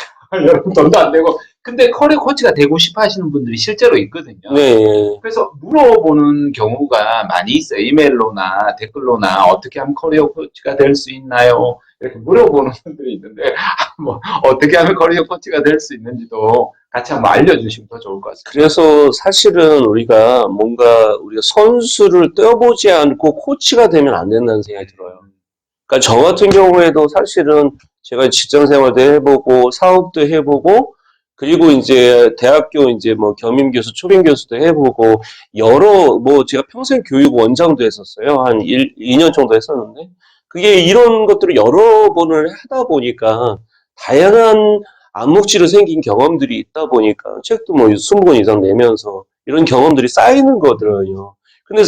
여러분 돈도 안 되고. 근데 커리어 코치가 되고 싶어 하시는 분들이 실제로 있거든요. 네. 그래서 물어보는 경우가 많이 있어요. 이메일로나 댓글로나 어떻게 하면 커리어 코치가 될 수 있나요? 이렇게 물어보는 분들이 있는데 뭐 어떻게 하면 커리어 코치가 될 수 있는지도 같이 한번 알려주시면 더 좋을 것 같습니다. 그래서 사실은 우리가 선수를 떠보지 않고 코치가 되면 안 된다는 생각이 들어요. 그러니까 저 같은 경우에도 사실은 제가 직장 생활도 해보고 사업도 해보고 그리고 이제 대학교 이제 뭐 겸임 교수, 초빙 교수도 해보고 제가 평생 교육 원장도 했었어요. 한 2년 정도 했었는데 그게 이런 것들을 여러 번을 하다 보니까 다양한 암묵지로 생긴 경험들이 있다 보니까 책도 뭐 20권 이상 내면서 이런 경험들이 쌓이는 거거든요. 근데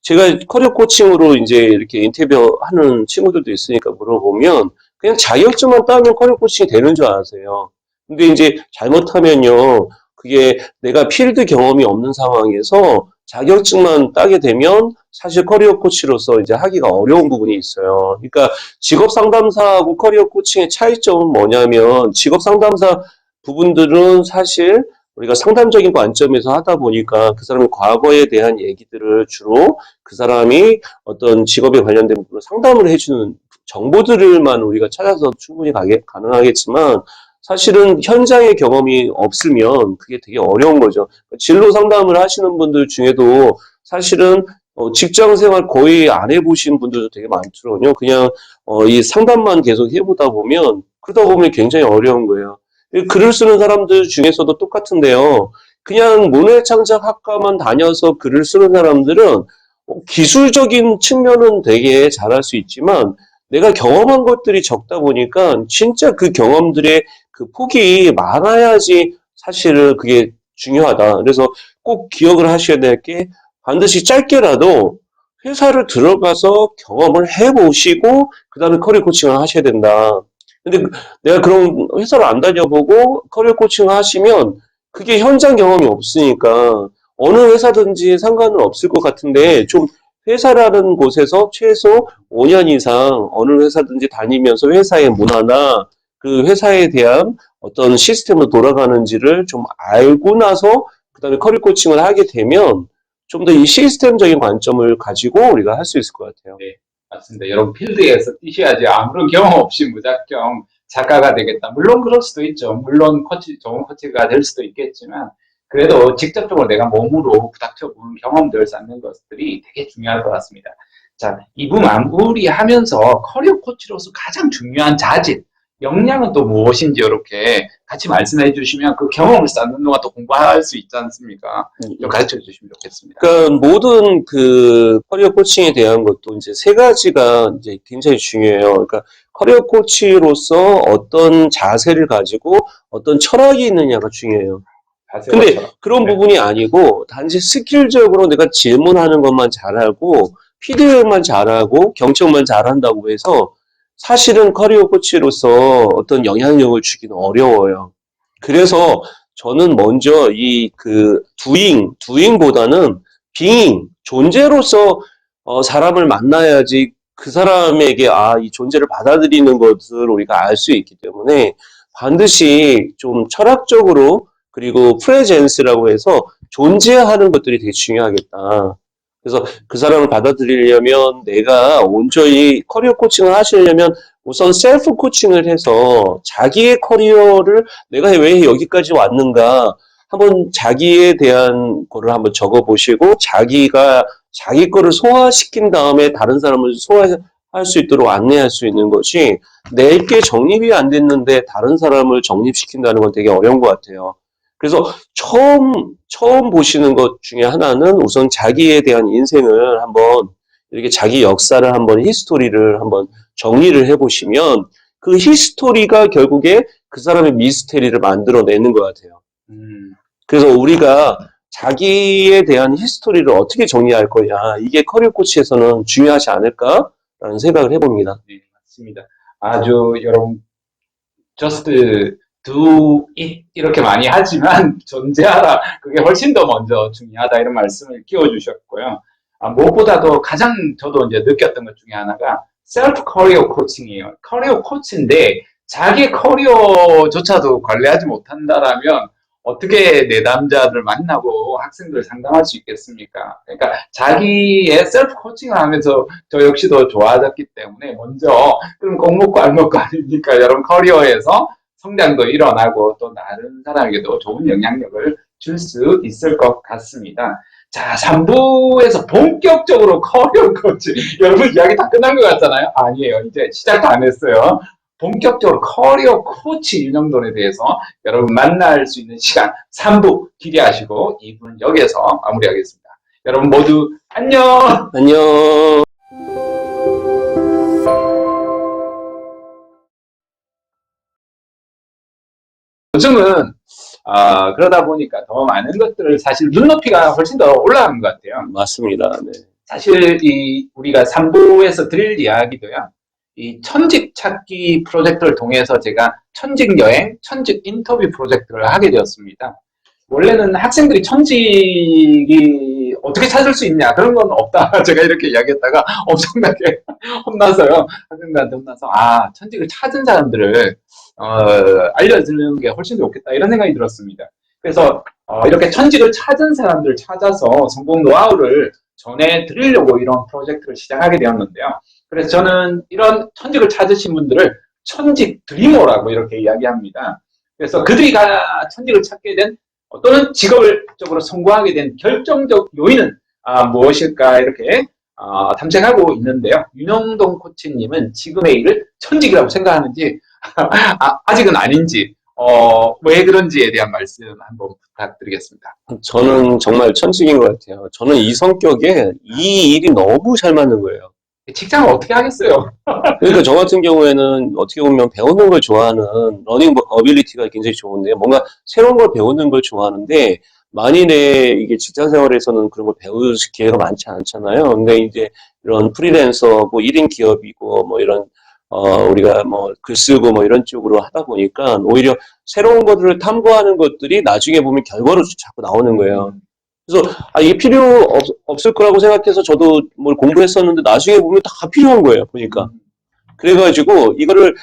제가 커리어 코칭으로 이제 이렇게 인터뷰하는 친구들도 있으니까 물어보면 그냥 자격증만 따면 커리어 코칭이 되는 줄 아세요. 근데 이제 잘못하면요, 그게 내가 필드 경험이 없는 상황에서 자격증만 따게 되면 사실 커리어 코치로서 이제 하기가 어려운 부분이 있어요. 그러니까 직업 상담사하고 커리어 코칭의 차이점은 뭐냐면 직업 상담사 부분들은 사실 우리가 상담적인 관점에서 하다 보니까 그 사람의 과거에 대한 얘기들을 주로 그 사람이 어떤 직업에 관련된 부분을 상담을 해주는 정보들만 우리가 찾아서 충분히 가능하겠지만 사실은 현장의 경험이 없으면 그게 되게 어려운 거죠. 진로 상담을 하시는 분들 중에도 사실은 직장 생활 거의 안 해보신 분들도 되게 많더라고요. 그냥 이 상담만 계속 해보다 보면 그러다 보면 굉장히 어려운 거예요. 글을 쓰는 사람들 중에서도 똑같은데요. 그냥 문해창작학과만 다녀서 글을 쓰는 사람들은 기술적인 측면은 되게 잘할 수 있지만 내가 경험한 것들이 적다 보니까 진짜 그 경험들의 그 폭이 많아야지 사실은 그게 중요하다. 그래서 꼭 기억을 하셔야 될 게 반드시 짧게라도 회사를 들어가서 경험을 해보시고 그 다음에 커리어 코칭을 하셔야 된다. 근데 내가 그런 회사를 안 다녀보고 커리어 코칭을 하시면 그게 현장 경험이 없으니까 어느 회사든지 상관은 없을 것 같은데 좀 회사라는 곳에서 최소 5년 이상 어느 회사든지 다니면서 회사의 문화나 그 회사에 대한 어떤 시스템으로 돌아가는지를 좀 알고 나서 그다음에 커리어 코칭을 하게 되면 좀 더 이 시스템적인 관점을 가지고 우리가 할 수 있을 것 같아요. 네, 맞습니다. 여러분 필드에서 뛰셔야지 아무런 경험 없이 무작정 작가가 되겠다. 물론 그럴 수도 있죠. 물론 좋은 코치가 될 수도 있겠지만, 그래도 직접적으로 내가 몸으로 부닥쳐본 경험들을 쌓는 것들이 되게 중요할 것 같습니다. 자, 이부 마무리하면서 커리어 코치로서 가장 중요한 자질, 역량은 또 무엇인지 이렇게 같이 말씀해 주시면 그 경험을 쌓는 동안 또 공부할 수 있지 않습니까? 좀 가르쳐 주시면 좋겠습니다. 그러니까 모든 그 커리어 코칭에 대한 것도 이제 세 가지가 이제 굉장히 중요해요. 그러니까 커리어 코치로서 어떤 자세를 가지고 어떤 철학이 있느냐가 중요해요. 근데 그런 부분이 아니고 단지 스킬적으로 내가 질문하는 것만 잘하고 피드백만 잘하고 경청만 잘한다고 해서 사실은 커리어 코치로서 어떤 영향력을 주기는 어려워요. 그래서 저는 먼저 이 그 doing보다는 being, 존재로서 사람을 만나야지 그 사람에게 이 존재를 받아들이는 것을 우리가 알 수 있기 때문에 반드시 좀 철학적으로 그리고 프레젠스라고 해서 존재하는 것들이 되게 중요하겠다. 그래서 그 사람을 받아들이려면 내가 온전히 커리어 코칭을 하시려면 우선 셀프 코칭을 해서 자기의 커리어를 내가 왜 여기까지 왔는가 한번 자기에 대한 거를 한번 적어보시고 자기가 자기 거를 소화시킨 다음에 다른 사람을 소화할 수 있도록 안내할 수 있는 것이 내게 정립이 안 됐는데 다른 사람을 정립시킨다는 건 되게 어려운 것 같아요. 그래서 처음 보시는 것 중에 하나는 우선 자기에 대한 인생을 한번 이렇게 자기 역사를 한번 히스토리를 한번 정리를 해보시면 그 히스토리가 결국에 그 사람의 미스테리를 만들어내는 것 같아요. 그래서 우리가 자기에 대한 히스토리를 어떻게 정리할 거냐 이게 커리어 코치에서는 중요하지 않을까라는 생각을 해봅니다. 네, 맞습니다. 아주 여러분 just do it 이렇게 많이 하지만 존재하라 그게 훨씬 더 먼저 중요하다 이런 말씀을 끼워주셨고요. 무엇보다도 가장 저도 이제 느꼈던 것 중에 하나가 셀프 커리어 코칭이에요. 커리어 코치인데 자기 커리어조차도 관리하지 못한다라면 어떻게 내담자들 만나고 학생들 상담할 수 있겠습니까? 그러니까 자기의 셀프 코칭을 하면서 저 역시도 좋아졌기 때문에 먼저 그럼 꼭 먹고 알 먹고 아닙니까? 여러분 커리어에서 성장도 일어나고 또 다른 사람에게도 좋은 영향력을 줄 수 있을 것 같습니다. 자, 3부에서 본격적으로 커리어 코치. 여러분 이야기 다 끝난 것 같잖아요? 아니에요. 이제 시작도 안 했어요. 본격적으로 커리어 코치 윤영돈에 대해서 여러분 만날 수 있는 시간 3부 기대하시고 2부는 여기에서 마무리하겠습니다. 여러분 모두 안녕! 안녕. 요즘은 그러다 보니까 더 많은 것들을 사실 눈높이가 훨씬 더 올라간 것 같아요. 맞습니다. 네. 사실 우리가 3부에서 드릴 이야기도요. 이 천직 찾기 프로젝트를 통해서 제가 천직 여행, 천직 인터뷰 프로젝트를 하게 되었습니다. 원래는 학생들이 천직이 어떻게 찾을 수 있냐 그런 건 없다 제가 이렇게 이야기했다가 엄청나게 혼나서요. 학생들한테 혼나서 천직을 찾은 사람들을 알려주는 게 훨씬 좋겠다 이런 생각이 들었습니다. 그래서 이렇게 천직을 찾은 사람들을 찾아서 성공 노하우를 전해드리려고 이런 프로젝트를 시작하게 되었는데요. 그래서 저는 이런 천직을 찾으신 분들을 천직 드리머라고 이렇게 이야기합니다. 그래서 그들이 천직을 찾게 된 또는 직업적으로 성공하게 된 결정적 요인은 무엇일까 이렇게 탐색하고 있는데요. 윤영동 코치님은 지금의 일을 천직이라고 생각하는지 아직은 아닌지 왜 그런지에 대한 말씀 한번 부탁드리겠습니다. 저는 정말 천직인 것 같아요. 저는 이 성격에 이 일이 너무 잘 맞는 거예요. 직장을 어떻게 하겠어요? 그러니까 저 같은 경우에는 어떻게 보면 배우는 걸 좋아하는 러닝 어빌리티가 굉장히 좋은데 뭔가 새로운 걸 배우는 걸 좋아하는데 만일에 이게 직장 생활에서는 그런 걸 배울 기회가 많지 않잖아요. 근데 이제 이런 프리랜서고 1인 기업이고 뭐 이런 우리가 뭐 글 쓰고 뭐 이런 쪽으로 하다 보니까 오히려 새로운 것들을 탐구하는 것들이 나중에 보면 결과로 자꾸 나오는 거예요. 그래서 이게 필요 없을 거라고 생각해서 저도 뭘 공부했었는데 나중에 보면 다 필요한 거예요. 보니까. 그래가지고 이거를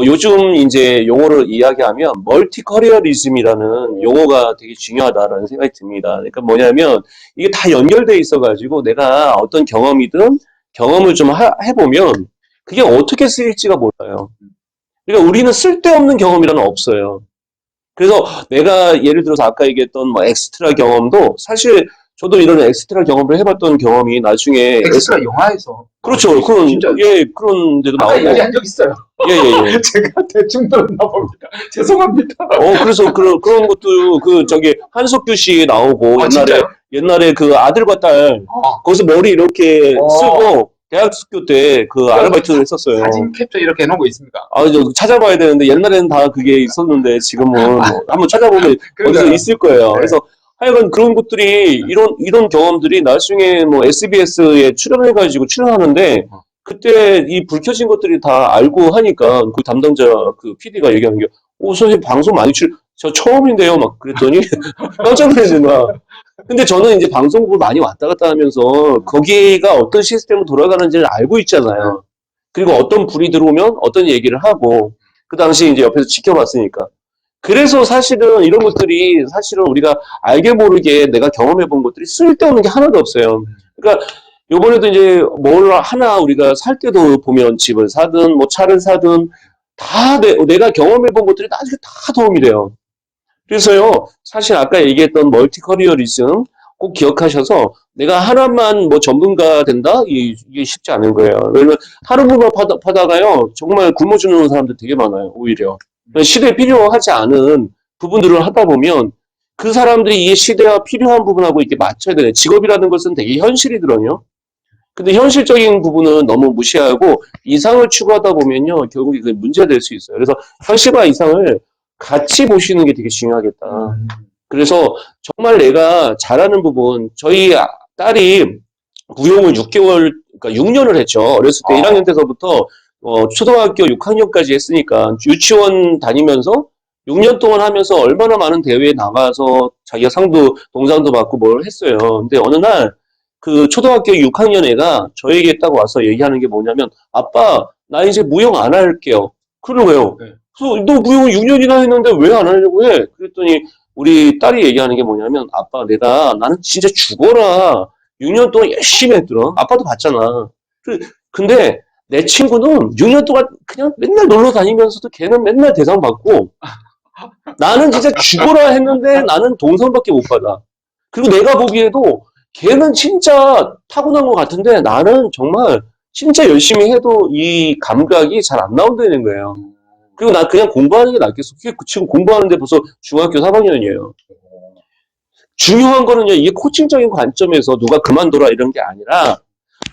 요즘 이제 용어를 이야기하면 멀티 커리어리즘이라는 용어가 되게 중요하다라는 생각이 듭니다. 그러니까 뭐냐면 이게 다 연결돼 있어가지고 내가 어떤 경험이든 경험을 좀 해보면 그게 어떻게 쓰일지가 몰라요. 그러니까 우리는 쓸데없는 경험이라는 없어요. 그래서 내가 예를 들어서 아까 얘기했던 뭐 엑스트라 경험도 사실 저도 이런 엑스트라 경험을 해봤던 경험이 나중에 엑스트라 영화에서 그렇죠. 그런 진짜 예 그런 데도 아까 나오고 이야기한 적 있어요. 예예예. 제가 대충 들었나 봅니다. 죄송합니다. 그래서 그런 것도 그 저기 한석규 씨 나오고 아, 진짜요? 옛날에 그 아들과 딸 거기서 머리 이렇게 쓰고 대학교 때 그 아르바이트를 했었어요. 사진 캡처 이렇게 해놓은 거 있습니다. 저 찾아봐야 되는데 옛날에는 다 그게 있었는데 지금은 뭐 한번 찾아보면 어디서 있을 거예요. 네. 그래서 하여간 그런 것들이 이런 경험들이 나중에 뭐 SBS에 출연해가지고 출연하는데 그때 이 불 켜진 것들이 다 알고 하니까 그 담당자 그 PD가 얘기하는 게 선생님 방송 많이 저 처음인데요 막 그랬더니 깜짝 놀라는 거야. 근데 저는 이제 방송국을 많이 왔다 갔다 하면서 거기가 어떤 시스템으로 돌아가는지를 알고 있잖아요. 그리고 어떤 불이 들어오면 어떤 얘기를 하고 그 당시 이제 옆에서 지켜봤으니까. 그래서 사실은 이런 것들이 사실은 우리가 알게 모르게 내가 경험해 본 것들이 쓸데없는 게 하나도 없어요. 그러니까 요번에도 이제 뭘 하나 우리가 살 때도 보면 집을 사든 뭐 차를 사든 다 내가 경험해 본 것들이 나중에 다 도움이 돼요. 그래서요, 사실 아까 얘기했던 멀티 커리어리즘 꼭 기억하셔서 내가 하나만 뭐 전문가 된다? 이게 쉽지 않은 거예요. 왜냐면 하루 부만 파다가요, 정말 굶어 죽는 사람들 되게 많아요, 오히려. 시대에 필요하지 않은 부분들을 하다 보면 그 사람들이 이 시대와 필요한 부분하고 이렇게 맞춰야 되네. 직업이라는 것은 되게 현실이거든요. 근데 현실적인 부분은 너무 무시하고 이상을 추구하다 보면요, 결국 이게 문제가 될 수 있어요. 그래서 현실과 이상을 같이 보시는 게 되게 중요하겠다. 그래서 정말 내가 잘하는 부분, 저희 딸이 무용을 6개월, 그러니까 6년을 했죠. 어렸을 때 1학년 때서부터 초등학교 6학년까지 했으니까 유치원 다니면서 6년 동안 하면서 얼마나 많은 대회에 나가서 자기가 동상도 받고 뭘 했어요. 근데 어느 날 그 초등학교 6학년 애가 저에게 딱 와서 얘기하는 게 뭐냐면 아빠, 나 이제 무용 안 할게요. 그러는 거예요. 네. 그래서 너 무용을 6년이나 했는데 왜 안 하려고 해? 그랬더니 우리 딸이 얘기하는 게 뭐냐면 아빠 나는 진짜 죽어라 6년 동안 열심히 했더라. 아빠도 봤잖아. 근데 내 친구는 6년 동안 그냥 맨날 놀러 다니면서도 걔는 맨날 대상 받고 나는 진짜 죽어라 했는데 나는 동상밖에 못 받아. 그리고 내가 보기에도 걔는 진짜 타고난 것 같은데 나는 정말 진짜 열심히 해도 이 감각이 잘 안 나온다는 거예요. 그리고 나 그냥 공부하는 게 낫겠어. 지금 공부하는데 벌써 중학교 3학년이에요. 중요한 거는요, 이게 코칭적인 관점에서 누가 그만둬라 이런 게 아니라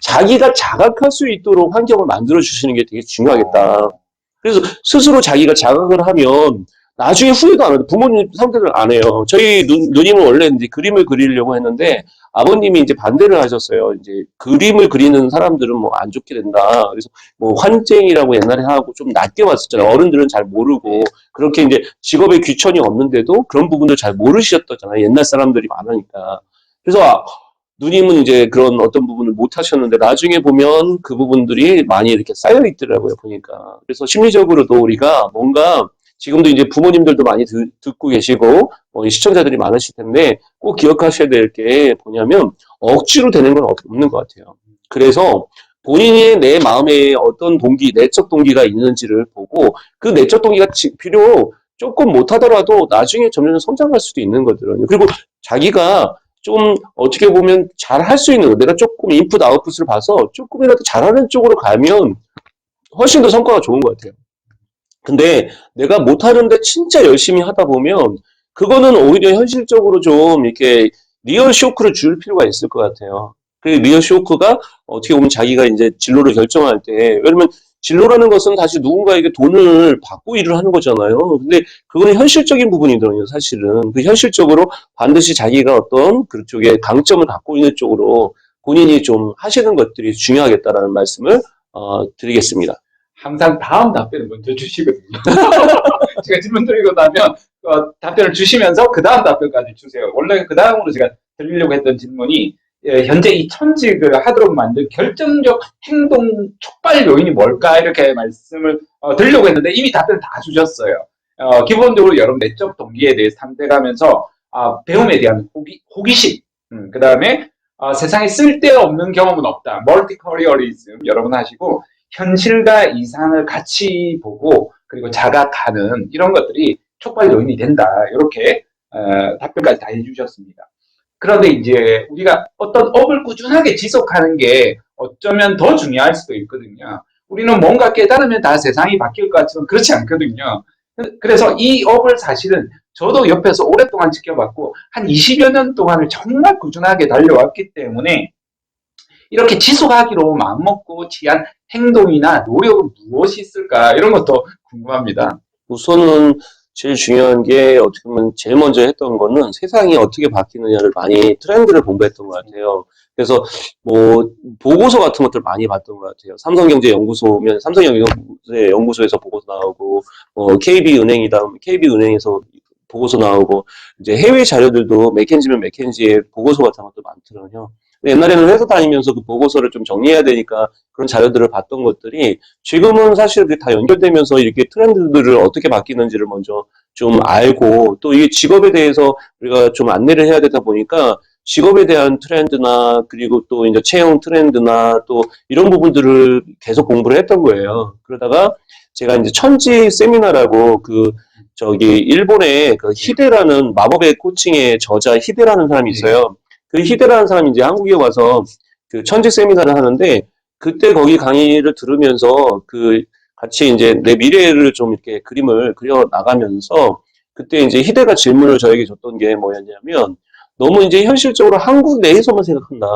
자기가 자각할 수 있도록 환경을 만들어 주시는 게 되게 중요하겠다. 그래서 스스로 자기가 자각을 하면 나중에 후회도 안 해요. 부모님 상대를 안 해요. 저희 누님은 원래 이제 그림을 그리려고 했는데 아버님이 이제 반대를 하셨어요. 이제 그림을 그리는 사람들은 뭐 안 좋게 된다. 그래서 뭐 환쟁이라고 옛날에 하고 좀 낮게 봤었잖아요. 어른들은 잘 모르고 그렇게 이제 직업에 귀천이 없는데도 그런 부분들 잘 모르셨잖아요. 옛날 사람들이 많으니까. 그래서 누님은 이제 그런 어떤 부분을 못 하셨는데 나중에 보면 그 부분들이 많이 이렇게 쌓여 있더라고요, 보니까. 그래서 심리적으로도 우리가 뭔가 지금도 이제 부모님들도 많이 듣고 계시고 시청자들이 많으실 텐데 꼭 기억하셔야 될 게 뭐냐면 억지로 되는 건 없는 것 같아요. 그래서 본인이 내 마음에 어떤 내적 동기가 있는지를 보고 그 내적 동기가 필요 조금 못하더라도 나중에 점점 성장할 수도 있는 거거든요. 그리고 자기가 좀 어떻게 보면 잘 할 수 있는 거 내가 조금 인풋 아웃풋을 봐서 조금이라도 잘하는 쪽으로 가면 훨씬 더 성과가 좋은 것 같아요. 근데 내가 못하는데 진짜 열심히 하다 보면 그거는 오히려 현실적으로 좀 이렇게 리얼 쇼크를 줄 필요가 있을 것 같아요. 그 리얼 쇼크가 어떻게 보면 자기가 이제 진로를 결정할 때, 왜냐면 진로라는 것은 다시 누군가에게 돈을 받고 일을 하는 거잖아요. 근데 그거는 현실적인 부분이거든요, 사실은. 그 현실적으로 반드시 자기가 어떤 그쪽에 강점을 갖고 있는 쪽으로 본인이 좀 하시는 것들이 중요하겠다라는 말씀을 드리겠습니다. 항상 다음 답변을 먼저 주시거든요. 제가 질문 드리고 나면 답변을 주시면서 그 다음 답변까지 주세요. 원래 그 다음으로 제가 드리려고 했던 질문이 현재 이 천직을 하도록 만든 결정적 행동 촉발 요인이 뭘까 이렇게 말씀을 드리려고 했는데 이미 답변을 다 주셨어요. 기본적으로 여러분 내적 동기에 대해서 탐색하면서 배움에 대한 호기심, 그 다음에 세상에 쓸데없는 경험은 없다. 멀티커리어리즘 여러분 하시고 현실과 이상을 같이 보고 그리고 자각하는 이런 것들이 촉발 요인이 된다. 이렇게 답변까지 다 해주셨습니다. 그런데 이제 우리가 어떤 업을 꾸준하게 지속하는 게 어쩌면 더 중요할 수도 있거든요. 우리는 뭔가 깨달으면 다 세상이 바뀔 것 같지만 그렇지 않거든요. 그래서 이 업을 사실은 저도 옆에서 오랫동안 지켜봤고 한 20여 년 동안을 정말 꾸준하게 달려왔기 때문에 이렇게 지속하기로 마음먹고 취한 행동이나 노력은 무엇이 있을까 이런 것도 궁금합니다. 우선은 제일 중요한 게 어떻게 보면 제일 먼저 했던 거는 세상이 어떻게 바뀌느냐를 많이 트렌드를 공부했던 것 같아요. 그래서 뭐 보고서 같은 것들 많이 봤던 것 같아요. 삼성경제연구소면 삼성경제연구소에서 보고서 나오고 KB은행이다 KB은행에서 보고서 나오고 이제 해외 자료들도 맥켄지면 맥켄지의 보고서 같은 것도 많더라고요. 옛날에는 회사 다니면서 그 보고서를 좀 정리해야 되니까 그런 자료들을 봤던 것들이 지금은 사실 그게 다 연결되면서 이렇게 트렌드들을 어떻게 바뀌는지를 먼저 좀 알고 또 이 직업에 대해서 우리가 좀 안내를 해야 되다 보니까 직업에 대한 트렌드나 그리고 또 이제 채용 트렌드나 또 이런 부분들을 계속 공부를 했던 거예요. 그러다가 제가 이제 천지 세미나라고 그 저기 일본의 그 히데라는 마법의 코칭의 저자 히데라는 사람이 있어요. 그 히데라는 사람이 이제 한국에 와서 그 천지 세미나를 하는데 그때 거기 강의를 들으면서 그 같이 이제 내 미래를 좀 이렇게 그림을 그려 나가면서 그때 이제 히데가 질문을 저에게 줬던 게 뭐였냐면 너무 이제 현실적으로 한국 내에서만 생각한다.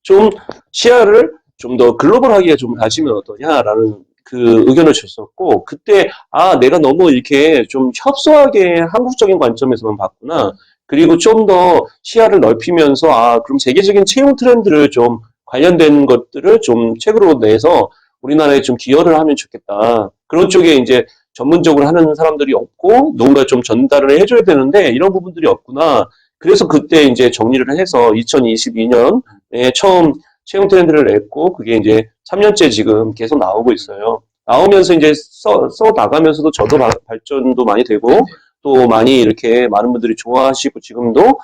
좀 시야를 좀 더 글로벌하게 좀 가지면 어떠냐라는 그 의견을 줬었고 그때 아 내가 너무 이렇게 좀 협소하게 한국적인 관점에서만 봤구나. 그리고 좀 더 시야를 넓히면서 아 그럼 세계적인 채용 트렌드를 좀 관련된 것들을 좀 책으로 내서 우리나라에 좀 기여를 하면 좋겠다. 그런 쪽에 이제 전문적으로 하는 사람들이 없고 누군가 좀 전달을 해줘야 되는데 이런 부분들이 없구나. 그래서 그때 이제 정리를 해서 2022년에 처음 채용 트렌드를 냈고 그게 이제 3년째 지금 계속 나오고 있어요. 나오면서 이제 써 나가면서도 저도 발전도 많이 되고 또 많이 이렇게 많은 분들이 좋아하시고 지금도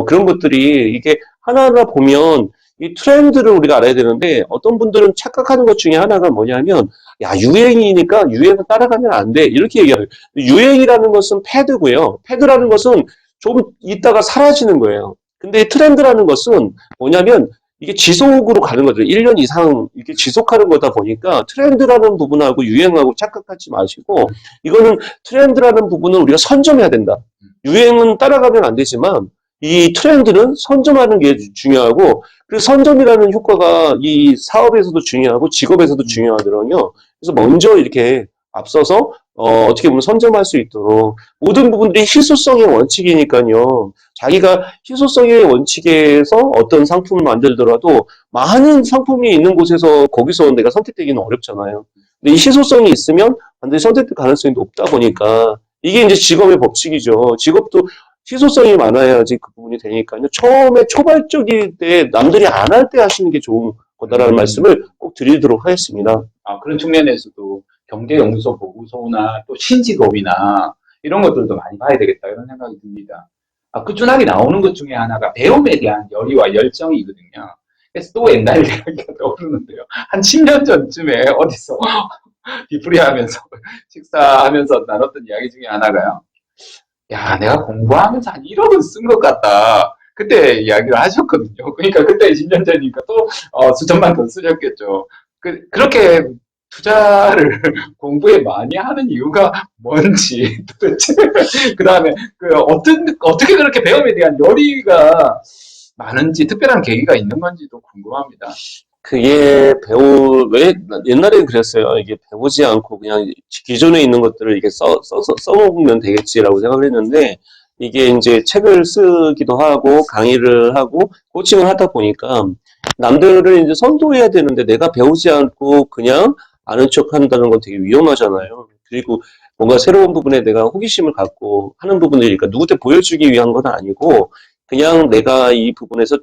그런 것들이 이게 하나하나 보면 이 트렌드를 우리가 알아야 되는데 어떤 분들은 착각하는 것 중에 하나가 뭐냐면 야 유행이니까 유행을 따라가면 안 돼 이렇게 얘기해요. 유행이라는 것은 패드고요. 패드라는 것은 좀 있다가 사라지는 거예요. 근데 트렌드라는 것은 뭐냐면 이게 지속으로 가는 거죠. 1년 이상 이렇게 지속하는 거다 보니까 트렌드라는 부분하고 유행하고 착각하지 마시고 이거는 트렌드라는 부분은 우리가 선점해야 된다. 유행은 따라가면 안 되지만 이 트렌드는 선점하는 게 중요하고 그 선점이라는 효과가 이 사업에서도 중요하고 직업에서도 중요하더라고요. 그래서 먼저 이렇게 앞서서 어떻게 보면 선점할 수 있도록 모든 부분들이 희소성의 원칙이니까요. 자기가 희소성의 원칙에서 어떤 상품을 만들더라도 많은 상품이 있는 곳에서 거기서 내가 선택되기는 어렵잖아요. 근데 이 희소성이 있으면 반드시 선택될 가능성이 높다 보니까 이게 이제 직업의 법칙이죠. 직업도 희소성이 많아야지 그 부분이 되니까요. 처음에 초발적일 때 남들이 안 할 때 하시는 게 좋은 거다라는 말씀을 꼭 드리도록 하겠습니다. 그런 측면에서도 경제연구소 보고서나 또 신직업이나 이런 것들도 많이 봐야 되겠다 이런 생각이 듭니다. 꾸준하게 나오는 것 중에 하나가 배움에 대한 열의와 열정이거든요. 그래서 또 옛날 이야기가 떠오르는데요. 한 10년 전쯤에 어디서 뒤풀이하면서 식사하면서 나눴던 이야기 중에 하나가요. 야, 내가 공부하면서 한 1억은 쓴 것 같다. 그때 이야기를 하셨거든요. 그러니까 그때 10년 전이니까 또 수천만 더 쓰셨겠죠. 그렇게 투자를 공부에 많이 하는 이유가 뭔지 도대체 그 다음에 어떻게 그렇게 배움에 대한 열의가 많은지 특별한 계기가 있는 건지도 궁금합니다. 그게 왜, 옛날에는 그랬어요. 이게 배우지 않고 그냥 기존에 있는 것들을 이렇게 써먹으면 되겠지라고 생각을 했는데, 이게 이제 책을 쓰기도 하고, 강의를 하고, 코칭을 하다 보니까, 남들을 이제 선도해야 되는데, 내가 배우지 않고 그냥 아는 척 한다는 건 되게 위험하잖아요. 그리고 뭔가 새로운 부분에 내가 호기심을 갖고 하는 부분이니까 누구한테 보여주기 위한 건 아니고, 그냥 내가 이 부분에서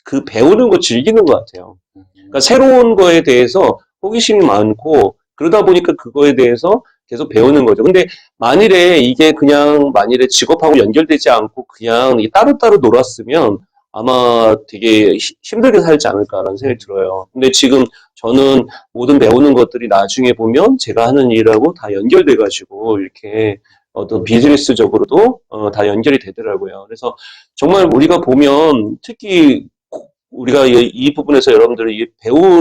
그 배우는 거 즐기는 것 같아요. 그러니까 새로운 거에 대해서 호기심이 많고 그러다 보니까 그거에 대해서 계속 배우는 거죠. 근데 만일에 이게 그냥 만일에 직업하고 연결되지 않고 그냥 따로따로 놀았으면 아마 되게 힘들게 살지 않을까라는 생각이 들어요. 근데 지금 저는 모든 배우는 것들이 나중에 보면 제가 하는 일하고 다 연결돼가지고 이렇게 어떤 비즈니스적으로도 다 연결이 되더라고요. 그래서 정말 우리가 보면 특히 우리가 이 부분에서 여러분들이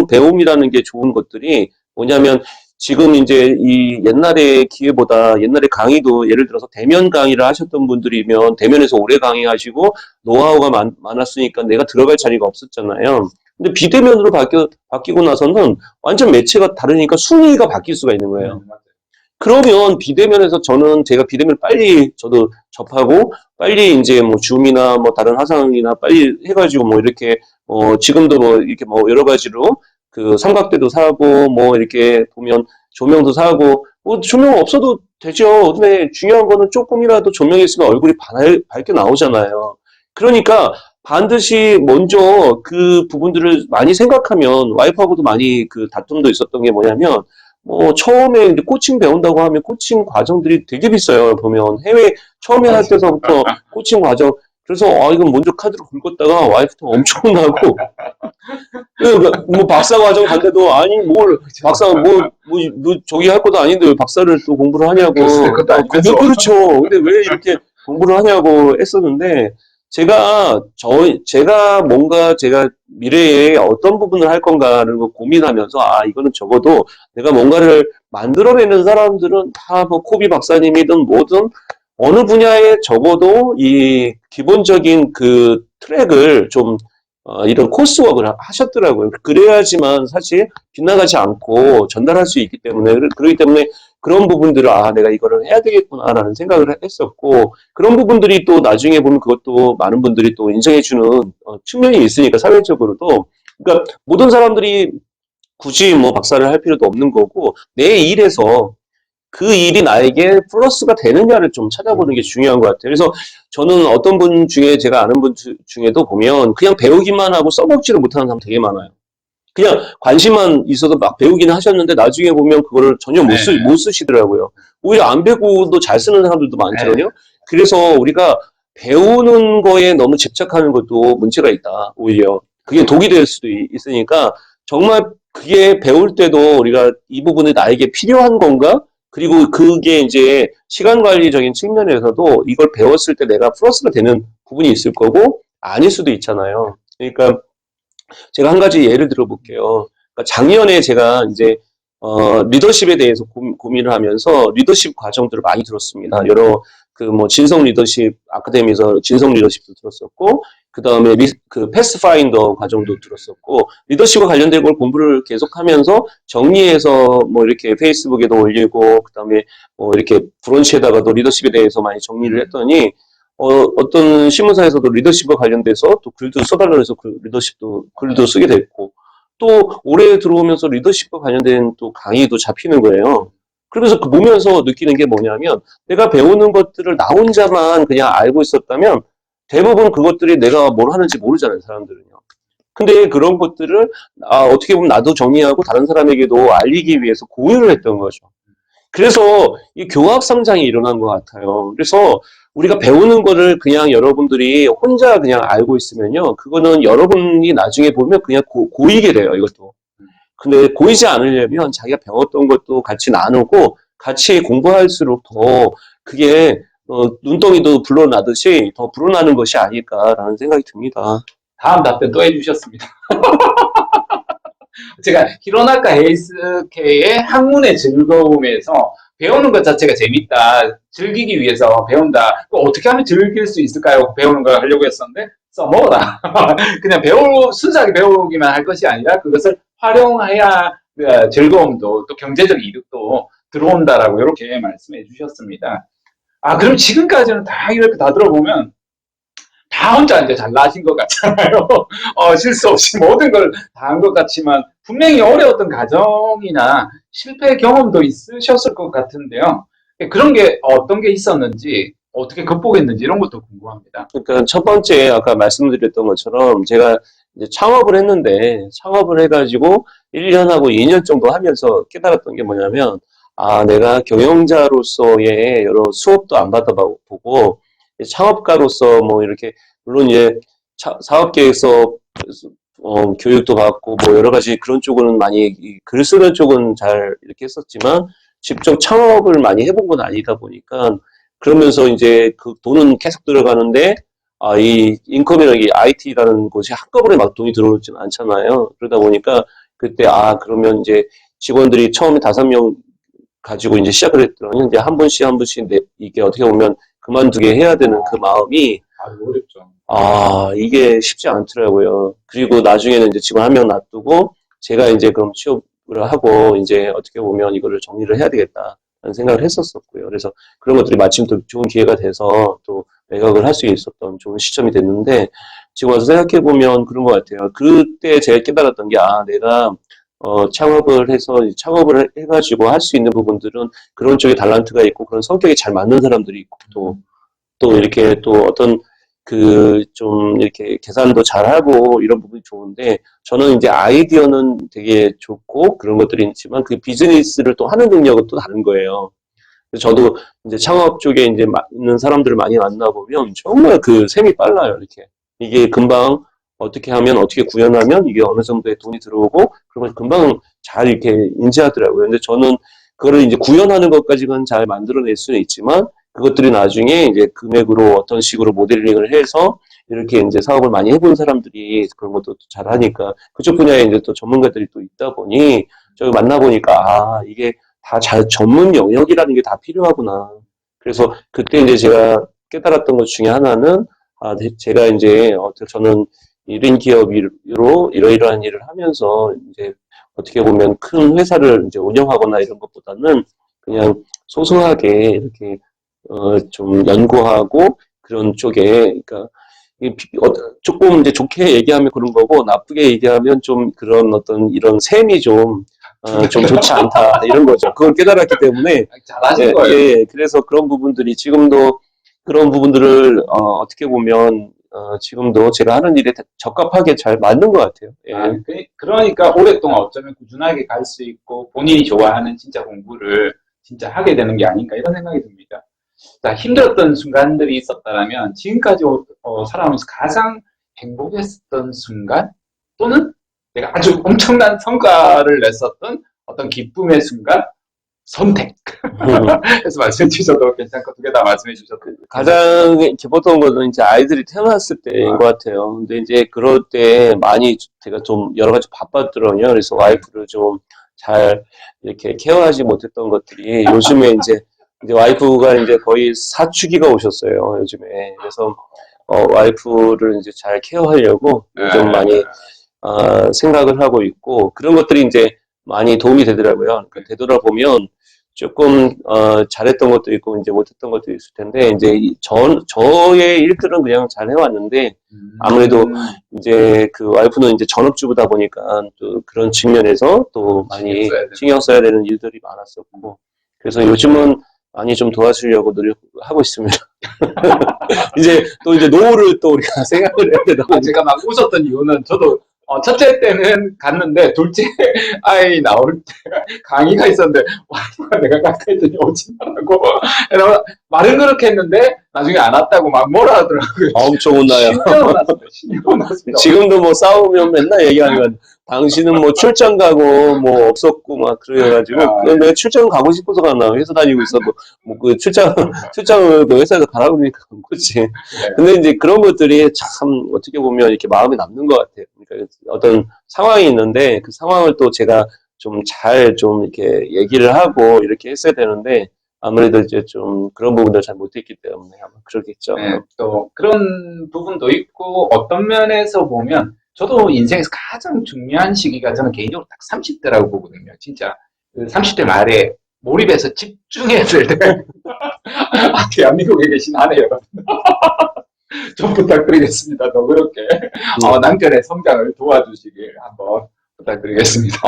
배움이라는 게 좋은 것들이 뭐냐면 지금 이제 이 옛날의 기회보다 옛날에 강의도 예를 들어서 대면 강의를 하셨던 분들이면 대면에서 오래 강의하시고 노하우가 많았으니까 내가 들어갈 자리가 없었잖아요. 근데 비대면으로 바뀌고 나서는 완전 매체가 다르니까 순위가 바뀔 수가 있는 거예요. 맞아요. 그러면 비대면에서 제가 비대면 빨리 저도 접하고 빨리 이제 뭐 줌이나 뭐 다른 화상이나 빨리 해가지고 뭐 이렇게 지금도 뭐 이렇게 뭐 여러 가지로 그 삼각대도 사고 뭐 이렇게 보면 조명도 사고 뭐 조명 없어도 되죠. 근데 중요한 거는 조금이라도 조명이 있으면 얼굴이 밝게 나오잖아요. 그러니까 반드시 먼저 그 부분들을 많이 생각하면 와이프하고도 많이 그 다툼도 있었던 게 뭐냐면 뭐 처음에 이제 코칭 배운다고 하면 코칭 과정들이 되게 비싸요. 보면 해외 처음에 할 때서부터 코칭 과정 그래서 이건 먼저 카드를 긁었다가 와이프도 엄청나고 뭐 박사 과정 간데도 아니 뭘 박사 뭐 저기 할 것도 아닌데 왜 박사를 또 공부를 하냐고 그렇죠. 근데 왜 이렇게 공부를 하냐고 했었는데 제가 뭔가 제가 미래에 어떤 부분을 할 건가를 고민하면서 이거는 적어도 내가 뭔가를 만들어내는 사람들은 다 뭐 코비 박사님이든 뭐든 어느 분야에 적어도 이 기본적인 그 트랙을 좀 이런 코스웍을 하셨더라고요. 그래야지만 사실 빗나가지 않고 전달할 수 있기 때문에 그렇기 때문에 그런 부분들을 내가 이거를 해야 되겠구나라는 생각을 했었고 그런 부분들이 또 나중에 보면 그것도 많은 분들이 또 인정해주는 측면이 있으니까 사회적으로도 그러니까 모든 사람들이 굳이 뭐 박사를 할 필요도 없는 거고 내 일에서 그 일이 나에게 플러스가 되느냐를 좀 찾아보는 게 중요한 것 같아요. 그래서 저는 어떤 분 중에 제가 아는 분 중에도 보면 그냥 배우기만 하고 써먹지를 못하는 사람 되게 많아요. 그냥 관심만 있어서 막 배우긴 하셨는데 나중에 보면 그거를 전혀 못 쓰시더라고요. 오히려 안 배우고도 잘 쓰는 사람들도 많거든요. 그래서 우리가 배우는 거에 너무 집착하는 것도 문제가 있다. 오히려 그게 독이 될 수도 있으니까 정말 그게 배울 때도 우리가 이 부분이 나에게 필요한 건가? 그리고 그게 이제 시간 관리적인 측면에서도 이걸 배웠을 때 내가 플러스가 되는 부분이 있을 거고 아닐 수도 있잖아요. 그러니까 제가 한 가지 예를 들어볼게요. 그러니까 작년에 제가 이제 리더십에 대해서 고민을 하면서 리더십 과정들을 많이 들었습니다. 여러 그 뭐 진성 리더십 아카데미에서 진성 리더십도 들었었고 그 다음에 그 패스파인더 과정도 들었었고 리더십과 관련된 걸 공부를 계속하면서 정리해서 뭐 이렇게 페이스북에도 올리고 그 다음에 뭐 이렇게 브런치에다가도 리더십에 대해서 많이 정리를 했더니 어떤 신문사에서도 리더십과 관련돼서 또 글도 써달라고 해서 리더십도 글도 쓰게 됐고 또 올해 들어오면서 리더십과 관련된 또 강의도 잡히는 거예요. 그러면서 그 보면서 느끼는 게 뭐냐면 내가 배우는 것들을 나 혼자만 그냥 알고 있었다면 대부분 그것들이 내가 뭘 하는지 모르잖아요, 사람들은요. 근데 그런 것들을 어떻게 보면 나도 정리하고 다른 사람에게도 알리기 위해서 공유를 했던 거죠. 그래서 이 교학 성장이 일어난 것 같아요. 그래서 우리가 배우는 거를 그냥 여러분들이 혼자 그냥 알고 있으면요. 그거는 여러분이 나중에 보면 그냥 고이게 돼요, 이것도. 근데 고이지 않으려면 자기가 배웠던 것도 같이 나누고 같이 공부할수록 더 그게 눈덩이도 불어나듯이 더 불어나는 것이 아닐까라는 생각이 듭니다. 다음 답변 또 해주셨습니다. 제가 히로나카 헬스케의 학문의 즐거움에서 배우는 것 자체가 재밌다, 즐기기 위해서 배운다. 어떻게 하면 즐길 수 있을까요? 배우는 걸 하려고 했었는데 써먹어라. 그냥 순수하게 배우기만 할 것이 아니라 그것을 활용해야 즐거움도 또 경제적 이득도 들어온다라고 이렇게 말씀해 주셨습니다. 그럼 지금까지는 다 이렇게 다 들어보면 다 혼자 이제 잘나신 것 같잖아요. 실수 없이 모든 걸 다 한 것 같지만 분명히 어려웠던 과정이나 실패 경험도 있으셨을 것 같은데요. 그런 게 어떤 게 있었는지 어떻게 극복했는지 이런 것도 궁금합니다. 그러니까 첫 번째 아까 말씀드렸던 것처럼 제가 이제 창업을 했는데 창업을 해가지고 1년하고 2년 정도 하면서 깨달았던 게 뭐냐면 내가 경영자로서의 여러 수업도 안 받아보고 창업가로서 뭐 이렇게 물론 이제 사업계획서 교육도 받고 뭐 여러 가지 그런 쪽은 많이 글 쓰는 쪽은 잘 이렇게 했었지만 직접 창업을 많이 해본 건 아니다 보니까 그러면서 이제 그 돈은 계속 들어가는데 이 인컴이라는 게 IT라는 곳이 한꺼번에 막 돈이 들어오지는 않잖아요. 그러다 보니까 그때 그러면 이제 직원들이 처음에 5명 가지고 이제 시작을 했더니 이제 한 분씩 한 분씩 이게 어떻게 보면 그만두게 해야 되는 그 마음이 어렵죠. 이게 쉽지 않더라고요. 그리고 나중에는 이제 직원 1명 놔두고 제가 이제 그럼 취업을 하고 이제 어떻게 보면 이거를 정리를 해야 되겠다라는 생각을 했었었고요. 그래서 그런 것들이 마침 또 좋은 기회가 돼서 또 매각을 할 수 있었던 좋은 시점이 됐는데 지금 와서 생각해 보면 그런 것 같아요. 그때 제가 깨달았던 게 내가 창업을 해서 창업을 해가지고 할 수 있는 부분들은 그런 쪽에 달란트가 있고 그런 성격이 잘 맞는 사람들이 있고 또 이렇게 또 어떤 좀 이렇게 계산도 잘하고 이런 부분이 좋은데 저는 이제 아이디어는 되게 좋고 그런 것들이 있지만 그 비즈니스를 또 하는 능력은 또 다른 거예요. 그래서 저도 이제 창업 쪽에 이제 있는 사람들을 많이 만나보면 정말 그 셈이 빨라요, 이렇게. 이게 금방 어떻게 하면, 어떻게 구현하면 이게 어느 정도의 돈이 들어오고, 그런 걸 금방 잘 이렇게 인지하더라고요. 근데 저는 그거를 이제 구현하는 것까지는 잘 만들어낼 수는 있지만, 그것들이 나중에 이제 금액으로 어떤 식으로 모델링을 해서 이렇게 이제 사업을 많이 해본 사람들이 그런 것도 잘 하니까 그쪽 분야에 이제 또 전문가들이 또 있다 보니 저희 만나보니까 이게 다 전문 영역이라는 게 다 필요하구나. 그래서 그때 이제 제가 깨달았던 것 중에 하나는 제가 이제 저는 1인 기업으로 이러이러한 일을 하면서 이제 어떻게 보면 큰 회사를 이제 운영하거나 이런 것보다는 그냥 소소하게 이렇게 좀 연구하고 그런 쪽에 그러니까 조금 이제 좋게 얘기하면 그런 거고 나쁘게 얘기하면 좀 그런 어떤 이런 셈이 좀 좋지 않다 이런 거죠. 그걸 깨달았기 때문에 잘하신 거예요. 예, 그래서 그런 부분들이 지금도 그런 부분들을 어떻게 보면 지금도 제가 하는 일에 적합하게 잘 맞는 것 같아요. 예. 그러니까 오랫동안 어쩌면 꾸준하게 갈 수 있고 본인이 좋아하는 진짜 공부를 진짜 하게 되는 게 아닌가 이런 생각이 듭니다. 자, 힘들었던 순간들이 있었다면 지금까지 살아오면서 가장 행복했었던 순간 또는 내가 아주 엄청난 성과를 냈었던 어떤 기쁨의 순간 선택. 그래서 말씀해 주셔도 괜찮고 두 개 다 말씀해 주셔도 가장 기뻤던 거는 이제 아이들이 태어났을 때인 것 같아요. 근데 이제 그럴 때 많이 제가 좀 여러 가지 바빴더라고요. 그래서 와이프를 좀 잘 이렇게 케어하지 못했던 것들이 요즘에 이제 와이프가 이제 거의 사춘기가 오셨어요. 요즘에. 그래서 와이프를 이제 잘 케어하려고 요즘 많이 생각을 하고 있고 그런 것들이 이제 많이 도움이 되더라고요. 그러니까 되돌아보면 조금 잘했던 것도 있고 이제 못했던 것도 있을 텐데 이제 저의 일들은 그냥 잘 해왔는데 아무래도 이제 그 와이프는 이제 전업주부다 보니까 또 그런 측면에서 또 많이 신경 써야 되는 일들이 많았었고 그래서 요즘은 많이 좀 도와주려고 노력하고 있습니다. 이제 노후를 또 우리가 생각을 해야 되다 보니까 제가 막 웃었던 이유는 저도 첫째 때는 갔는데 둘째 아이 나올 때 강의가 있었는데 와이프가 내가 가까이 있더니 오지 말라고 말은 그렇게 했는데 나중에 안 왔다고 막 뭐라 하더라고요. 엄청 혼나요. 신경 났습니다. 지금도 뭐 싸우면 맨날 얘기하는 건 당신은 뭐 출장 가고 뭐 없었고 막 그래가지고 내가 출장 가고 싶어서 갔나 회사 다니고 있어도 뭐 그 출장을 그 회사에서 가라고 그러니까 간 거지. 근데 이제 그런 것들이 참 어떻게 보면 이렇게 마음에 남는 것 같아요. 그러니까 어떤 상황이 있는데 그 상황을 또 제가 좀 잘 좀 이렇게 얘기를 하고 이렇게 했어야 되는데 아무래도 이제 좀 그런 부분들 잘 못했기 때문에 아마 그러겠죠. 네, 또 그런 부분도 있고 어떤 면에서 보면 저도 인생에서 가장 중요한 시기가 저는 개인적으로 딱 30대라고 보거든요. 진짜 그 30대 말에 몰입해서 집중해야 될 때. 대한민국에 계신 아내 여러분 좀 부탁드리겠습니다. 더 그렇게 남편의 성장을 도와주시길 한번 부탁드리겠습니다.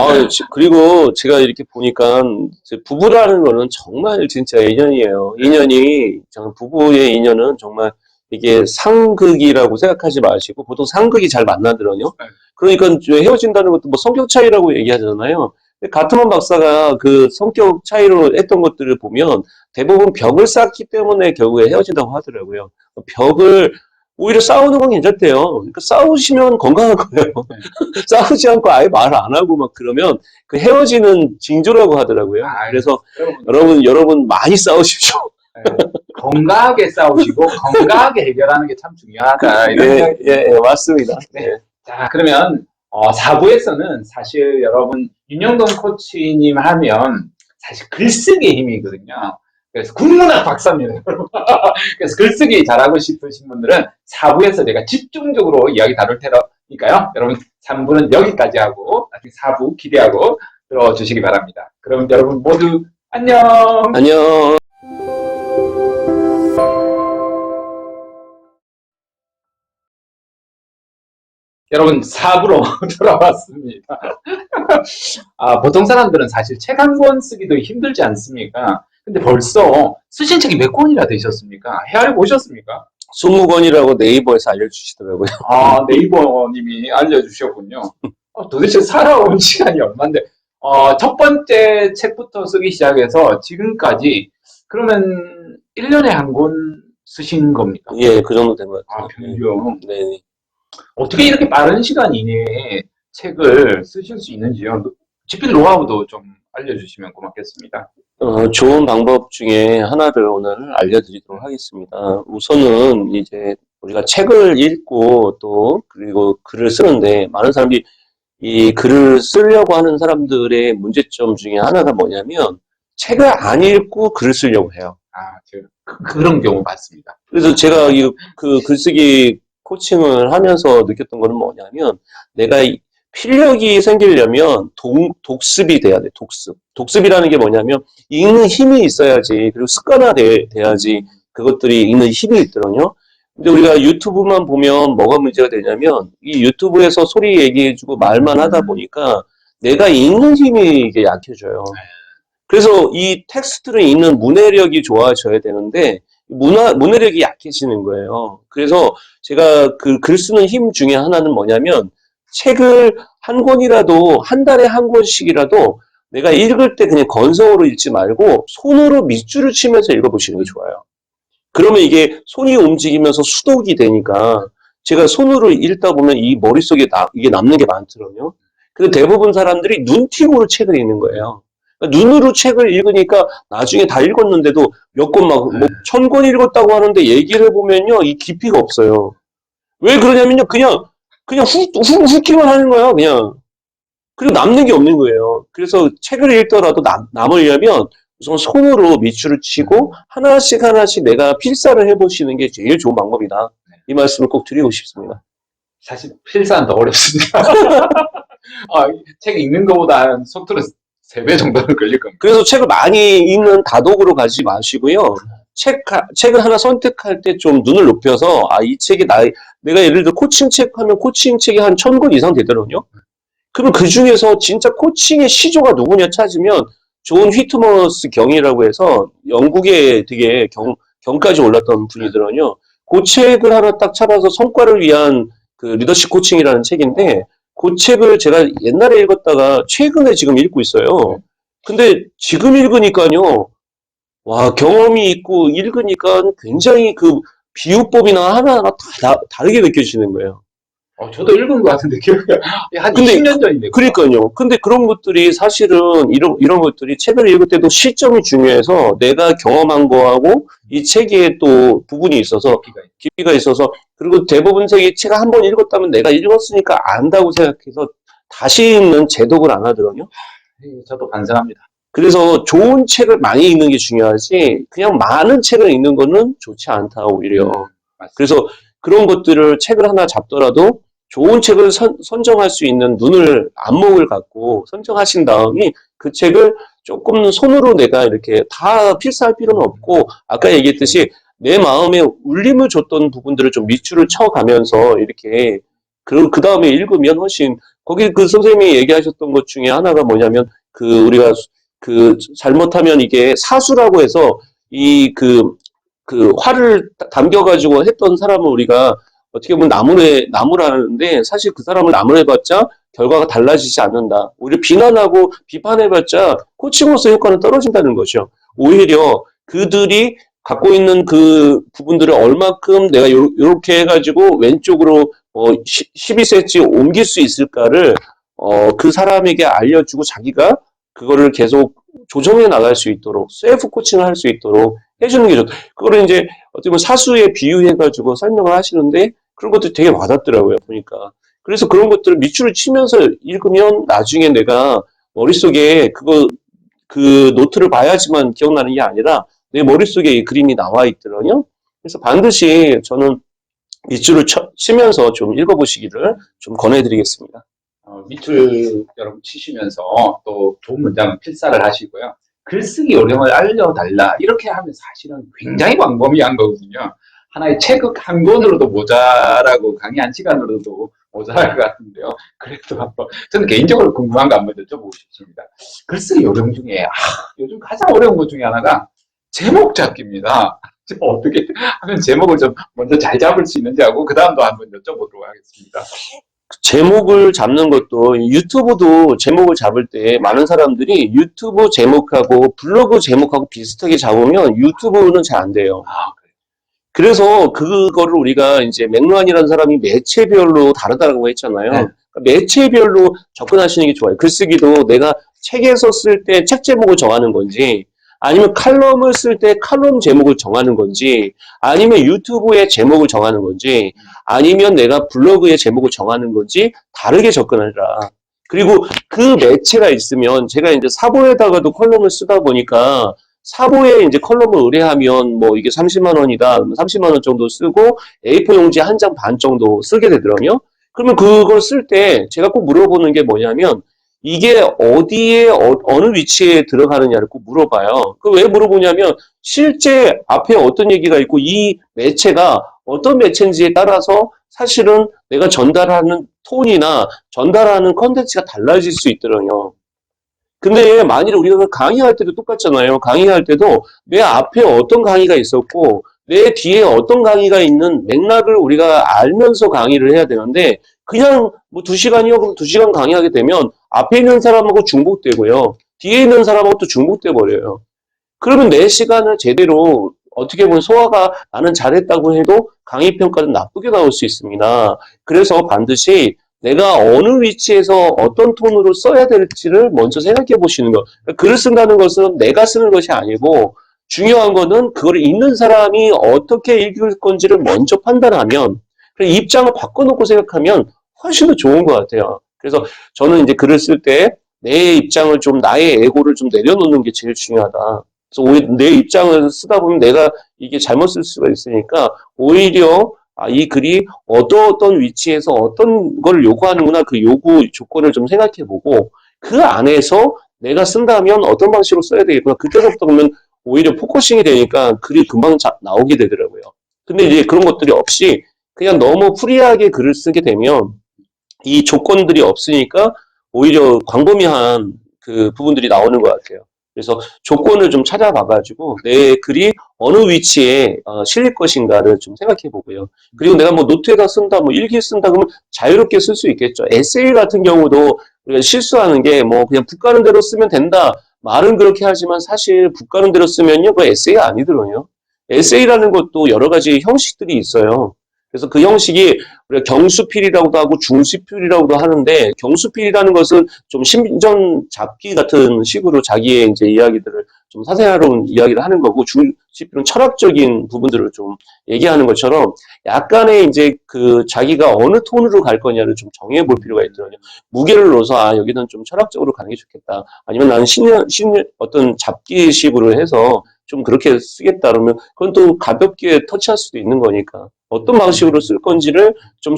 그리고 제가 이렇게 보니까 부부라는 거는 정말 진짜 인연이에요. 인연이 부부의 인연은 정말 이게 상극이라고 생각하지 마시고 보통 상극이 잘 만나더라고요. 그러니까 헤어진다는 것도 뭐 성격 차이라고 얘기하잖아요. 가트만 박사가 그 성격 차이로 했던 것들을 보면 대부분 벽을 쌓기 때문에 결국에 헤어진다고 하더라고요. 벽을 오히려 싸우는 건 괜찮대요. 그러니까 싸우시면 건강한 거예요. 싸우지 않고 아예 말 안 하고 막 그러면 그 헤어지는 징조라고 하더라고요. 아, 그래서 여러분, 여러분 많이 싸우십시오. 건강하게 싸우시고 건강하게 해결하는 게 참 중요하다. 이런 예, 생각이 예, 예, 맞습니다. 네. 자, 그러면 4부에서는 사실 여러분 윤영동 코치님 하면 사실 글쓰기 힘이거든요. 그래서 국문학 박사입니다. 여러분. 그래서 글쓰기 잘하고 싶으신 분들은 4부에서 제가 집중적으로 이야기 다룰 테니까요. 여러분 3부는 여기까지 하고 나중에 4부 기대하고 들어주시기 바랍니다. 그럼 여러분 모두 안녕. 안녕. 여러분 4부로 돌아왔습니다. 보통 사람들은 사실 책 한 권 쓰기도 힘들지 않습니까? 근데 벌써 쓰신 책이 몇 권이나 되셨습니까? 헤아려 보셨습니까? 20권이라고 네이버에서 알려주시더라고요. 네이버님이 알려주셨군요. 도대체 살아온 시간이 얼만데, 첫 번째 책부터 쓰기 시작해서 지금까지 그러면 1년에 한 권 쓰신 겁니까? 예, 그 정도 된 것 같아요. 평균. 네. 어떻게 이렇게 빠른 시간 이내에 책을 쓰실 수 있는지요? 집필 노하우도 좀 알려주시면 고맙겠습니다. 좋은 방법 중에 하나를 오늘 알려드리도록 하겠습니다. 우선은 이제 우리가 책을 읽고 또 그리고 글을 쓰는데 많은 사람들이 이 글을 쓰려고 하는 사람들의 문제점 중에 하나가 뭐냐면 책을 안 읽고 글을 쓰려고 해요. 제가 그런 경우 많습니다. 그래서 제가 그 글쓰기 코칭을 하면서 느꼈던 거는 뭐냐면 내가 필력이 생기려면 독습이 돼야 돼, 독습. 독습이라는 게 뭐냐면 읽는 힘이 있어야지, 그리고 습관화돼야지 그것들이 읽는 힘이 있거든요. 근데 우리가 유튜브만 보면 뭐가 문제가 되냐면 이 유튜브에서 소리 얘기해주고 말만 하다 보니까 내가 읽는 힘이 이게 약해져요. 그래서 이 텍스트를 읽는 문해력이 좋아져야 되는데 문해력이 약해지는 거예요. 그래서 제가 그 글 쓰는 힘 중에 하나는 뭐냐면 책을 한 권이라도 한 달에 한 권씩이라도 내가 읽을 때 그냥 건성으로 읽지 말고 손으로 밑줄을 치면서 읽어보시는 게 좋아요. 그러면 이게 손이 움직이면서 수독이 되니까 제가 손으로 읽다 보면 이 머릿속에 이게 남는 게 많더라고요. 그래서 대부분 사람들이 눈팅으로 책을 읽는 거예요. 그러니까 눈으로 책을 읽으니까 나중에 다 읽었는데도 몇 권 막, 1000권 읽었다고 하는데 얘기를 보면요, 이 깊이가 없어요. 왜 그러냐면요, 그냥 후키만 하는 거예요, 그냥. 그리고 남는 게 없는 거예요. 그래서 책을 읽더라도 남으려면 우선 손으로 밑줄을 치고 하나씩 내가 필사를 해보시는 게 제일 좋은 방법이다. 이 말씀을 꼭 드리고 싶습니다. 사실 필사는 더 어렵습니다. 책 읽는 것보다 속도는 3배 정도는 걸릴 겁니다. 그래서 책을 많이 읽는 다독으로 가지 마시고요. 책을 하나 선택할 때 좀 눈을 높여서, 이 책이 내가 예를 들어 코칭책 하면 코칭책이 한 1000권 이상 되더라고요. 그럼 그 중에서 진짜 코칭의 시조가 누구냐 찾으면 존 휘트머스 경이라고 해서 영국에 되게 경까지 올랐던 분이더라고요. 그 책을 하나 딱 찾아서 성과를 위한 그 리더십 코칭이라는 책인데 그 책을 제가 옛날에 읽었다가 최근에 지금 읽고 있어요. 근데 지금 읽으니까요. 와, 경험이 있고 읽으니까 굉장히 그 비유법이나 하나하나 다 다르게 느껴지는 거예요. 저도 읽은 것 같은데 기억이 한 20년 전인데. 그러니까요. 근데 그런 것들이 사실은 이런 것들이 책을 읽을 때도 시점이 중요해서 내가 경험한 거하고 이 책에 또 부분이 있어서 깊이가 있어서 그리고 대부분 책이 제가 한 번 읽었다면 내가 읽었으니까 안다고 생각해서 다시 읽는 재독을 안 하더라고요. 저도 반성합니다. 그래서 좋은 책을 많이 읽는 게 중요하지 그냥 많은 책을 읽는 거는 좋지 않다 오히려. 그래서 그런 것들을 책을 하나 잡더라도 좋은 책을 선정할 수 있는 안목을 갖고 선정하신 다음에 그 책을 조금 손으로 내가 이렇게 다 필사할 필요는 없고 아까 얘기했듯이 내 마음에 울림을 줬던 부분들을 좀 밑줄을 쳐가면서 이렇게 그 다음에 읽으면 훨씬 거기 그 선생님이 얘기하셨던 것 중에 하나가 뭐냐면 우리가 잘못하면 이게 사수라고 해서 그 활을 담겨가지고 했던 사람을 우리가 어떻게 보면 나무라는데 사실 그 사람을 나무해봤자 결과가 달라지지 않는다. 오히려 비난하고 비판해봤자 코칭으로서 효과는 떨어진다는 거죠. 오히려 그들이 갖고 있는 그 부분들을 얼마큼 내가 요렇게 해가지고 왼쪽으로 12cm 옮길 수 있을까를 그 사람에게 알려주고 자기가 그거를 계속 조정해 나갈 수 있도록 셀프 코칭을 할 수 있도록 해주는 게 좋다. 그거를 이제 어떻게 보면 사수에 비유해가지고 설명을 하시는데 그런 것도 되게 와닿더라고요, 보니까. 그래서 그런 것들을 밑줄을 치면서 읽으면 나중에 내가 머릿속에 그 노트를 봐야지만 기억나는 게 아니라 내 머릿속에 이 그림이 나와 있더라고요. 그래서 반드시 저는 밑줄을 치면서 좀 읽어보시기를 좀 권해드리겠습니다. 밑줄 여러분 치시면서 또 좋은 문장 필사를 하시고요. 글쓰기 요령을 알려달라. 이렇게 하면 사실은 굉장히 광범위한 거거든요. 하나의 책 한 권으로도 모자라고 강의 한 시간으로도 모자랄 것 같은데요. 그래도 한번 저는 개인적으로 궁금한 거 한번 여쭤보고 싶습니다. 글쓰기 요령 중에 요즘 가장 어려운 것 중에 하나가 제목 잡기입니다. 어떻게 하면 제목을 좀 먼저 잘 잡을 수 있는지 하고 그 다음도 한번 여쭤보도록 하겠습니다. 제목을 잡는 것도 유튜브도 제목을 잡을 때 많은 사람들이 유튜브 제목하고 블로그 제목하고 비슷하게 잡으면 유튜브는 잘 안 돼요. 그래서 그거를 우리가 이제 맥루한이라는 사람이 매체별로 다르다고 했잖아요. 네. 매체별로 접근하시는 게 좋아요. 글쓰기도 내가 책에서 쓸 때 책 제목을 정하는 건지 아니면 칼럼을 쓸 때 칼럼 제목을 정하는 건지 아니면 유튜브의 제목을 정하는 건지 아니면 내가 블로그의 제목을 정하는 건지 다르게 접근하라. 그리고 그 매체가 있으면 제가 이제 사보에다가도 컬럼을 쓰다 보니까 사보에 이제 컬럼을 의뢰하면 뭐 이게 30만 원이다. 30만 원 정도 쓰고 A4 용지 한 장 반 정도 쓰게 되더라고요. 그러면 그걸 쓸 때 제가 꼭 물어보는 게 뭐냐면 이게 어디에 어느 위치에 들어가느냐를 꼭 물어봐요. 그 왜 물어보냐면 실제 앞에 어떤 얘기가 있고 이 매체가 어떤 매체인지에 따라서 사실은 내가 전달하는 톤이나 전달하는 컨텐츠가 달라질 수 있더라고요. 근데 만일 우리가 강의할 때도 똑같잖아요. 강의할 때도 내 앞에 어떤 강의가 있었고 내 뒤에 어떤 강의가 있는 맥락을 우리가 알면서 강의를 해야 되는데 그냥 뭐 2시간이요? 그럼 2시간 강의하게 되면 앞에 있는 사람하고 중복되고요. 뒤에 있는 사람하고 또 중복돼 버려요. 그러면 내 시간을 제대로 어떻게 보면 소화가 나는 잘했다고 해도 강의 평가는 나쁘게 나올 수 있습니다. 그래서 반드시 내가 어느 위치에서 어떤 톤으로 써야 될지를 먼저 생각해 보시는 것. 글을 쓴다는 것은 내가 쓰는 것이 아니고 중요한 거는 그걸 읽는 사람이 어떻게 읽을 건지를 먼저 판단하면 입장을 바꿔놓고 생각하면 훨씬 더 좋은 것 같아요. 그래서 저는 이제 글을 쓸 때 내 입장을 좀 나의 에고를 좀 내려놓는 게 제일 중요하다. 그래서 오히려 내 입장을 쓰다 보면 내가 이게 잘못 쓸 수가 있으니까 오히려 이 글이 어떤 위치에서 어떤 걸 요구하는구나 그 요구 조건을 좀 생각해보고 그 안에서 내가 쓴다면 어떤 방식으로 써야 되겠구나 그때부터 보면 오히려 포커싱이 되니까 글이 금방 나오게 되더라고요. 근데 이제 그런 것들이 없이 그냥 너무 프리하게 글을 쓰게 되면 이 조건들이 없으니까 오히려 광범위한 그 부분들이 나오는 것 같아요. 그래서 조건을 좀 찾아봐가지고 내 글이 어느 위치에 실릴 것인가를 좀 생각해 보고요. 그리고 내가 뭐 노트에다 쓴다, 뭐 일기 쓴다 그러면 자유롭게 쓸 수 있겠죠. 에세이 같은 경우도 우리가 실수하는 게 뭐 그냥 붓 가는 대로 쓰면 된다. 말은 그렇게 하지만 사실 붓 가는 대로 쓰면요, 그 에세이가 아니더라고요. 에세이라는 것도 여러 가지 형식들이 있어요. 그래서 그 형식이 우리가 경수필이라고도 하고 중수필이라고도 하는데 경수필이라는 것은 좀 심전 잡기 같은 식으로 자기의 이제 이야기들을 좀 사생활로운 이야기를 하는 거고 중수필은 철학적인 부분들을 좀 얘기하는 것처럼 약간의 이제 그 자기가 어느 톤으로 갈 거냐를 좀 정해 볼 필요가 있더라고요. 무게를 넣어서 여기는 좀 철학적으로 가는 게 좋겠다. 아니면 나는 어떤 잡기식으로 해서 좀 그렇게 쓰겠다 그러면 그건 또 가볍게 터치할 수도 있는 거니까 어떤 방식으로 쓸 건지를 좀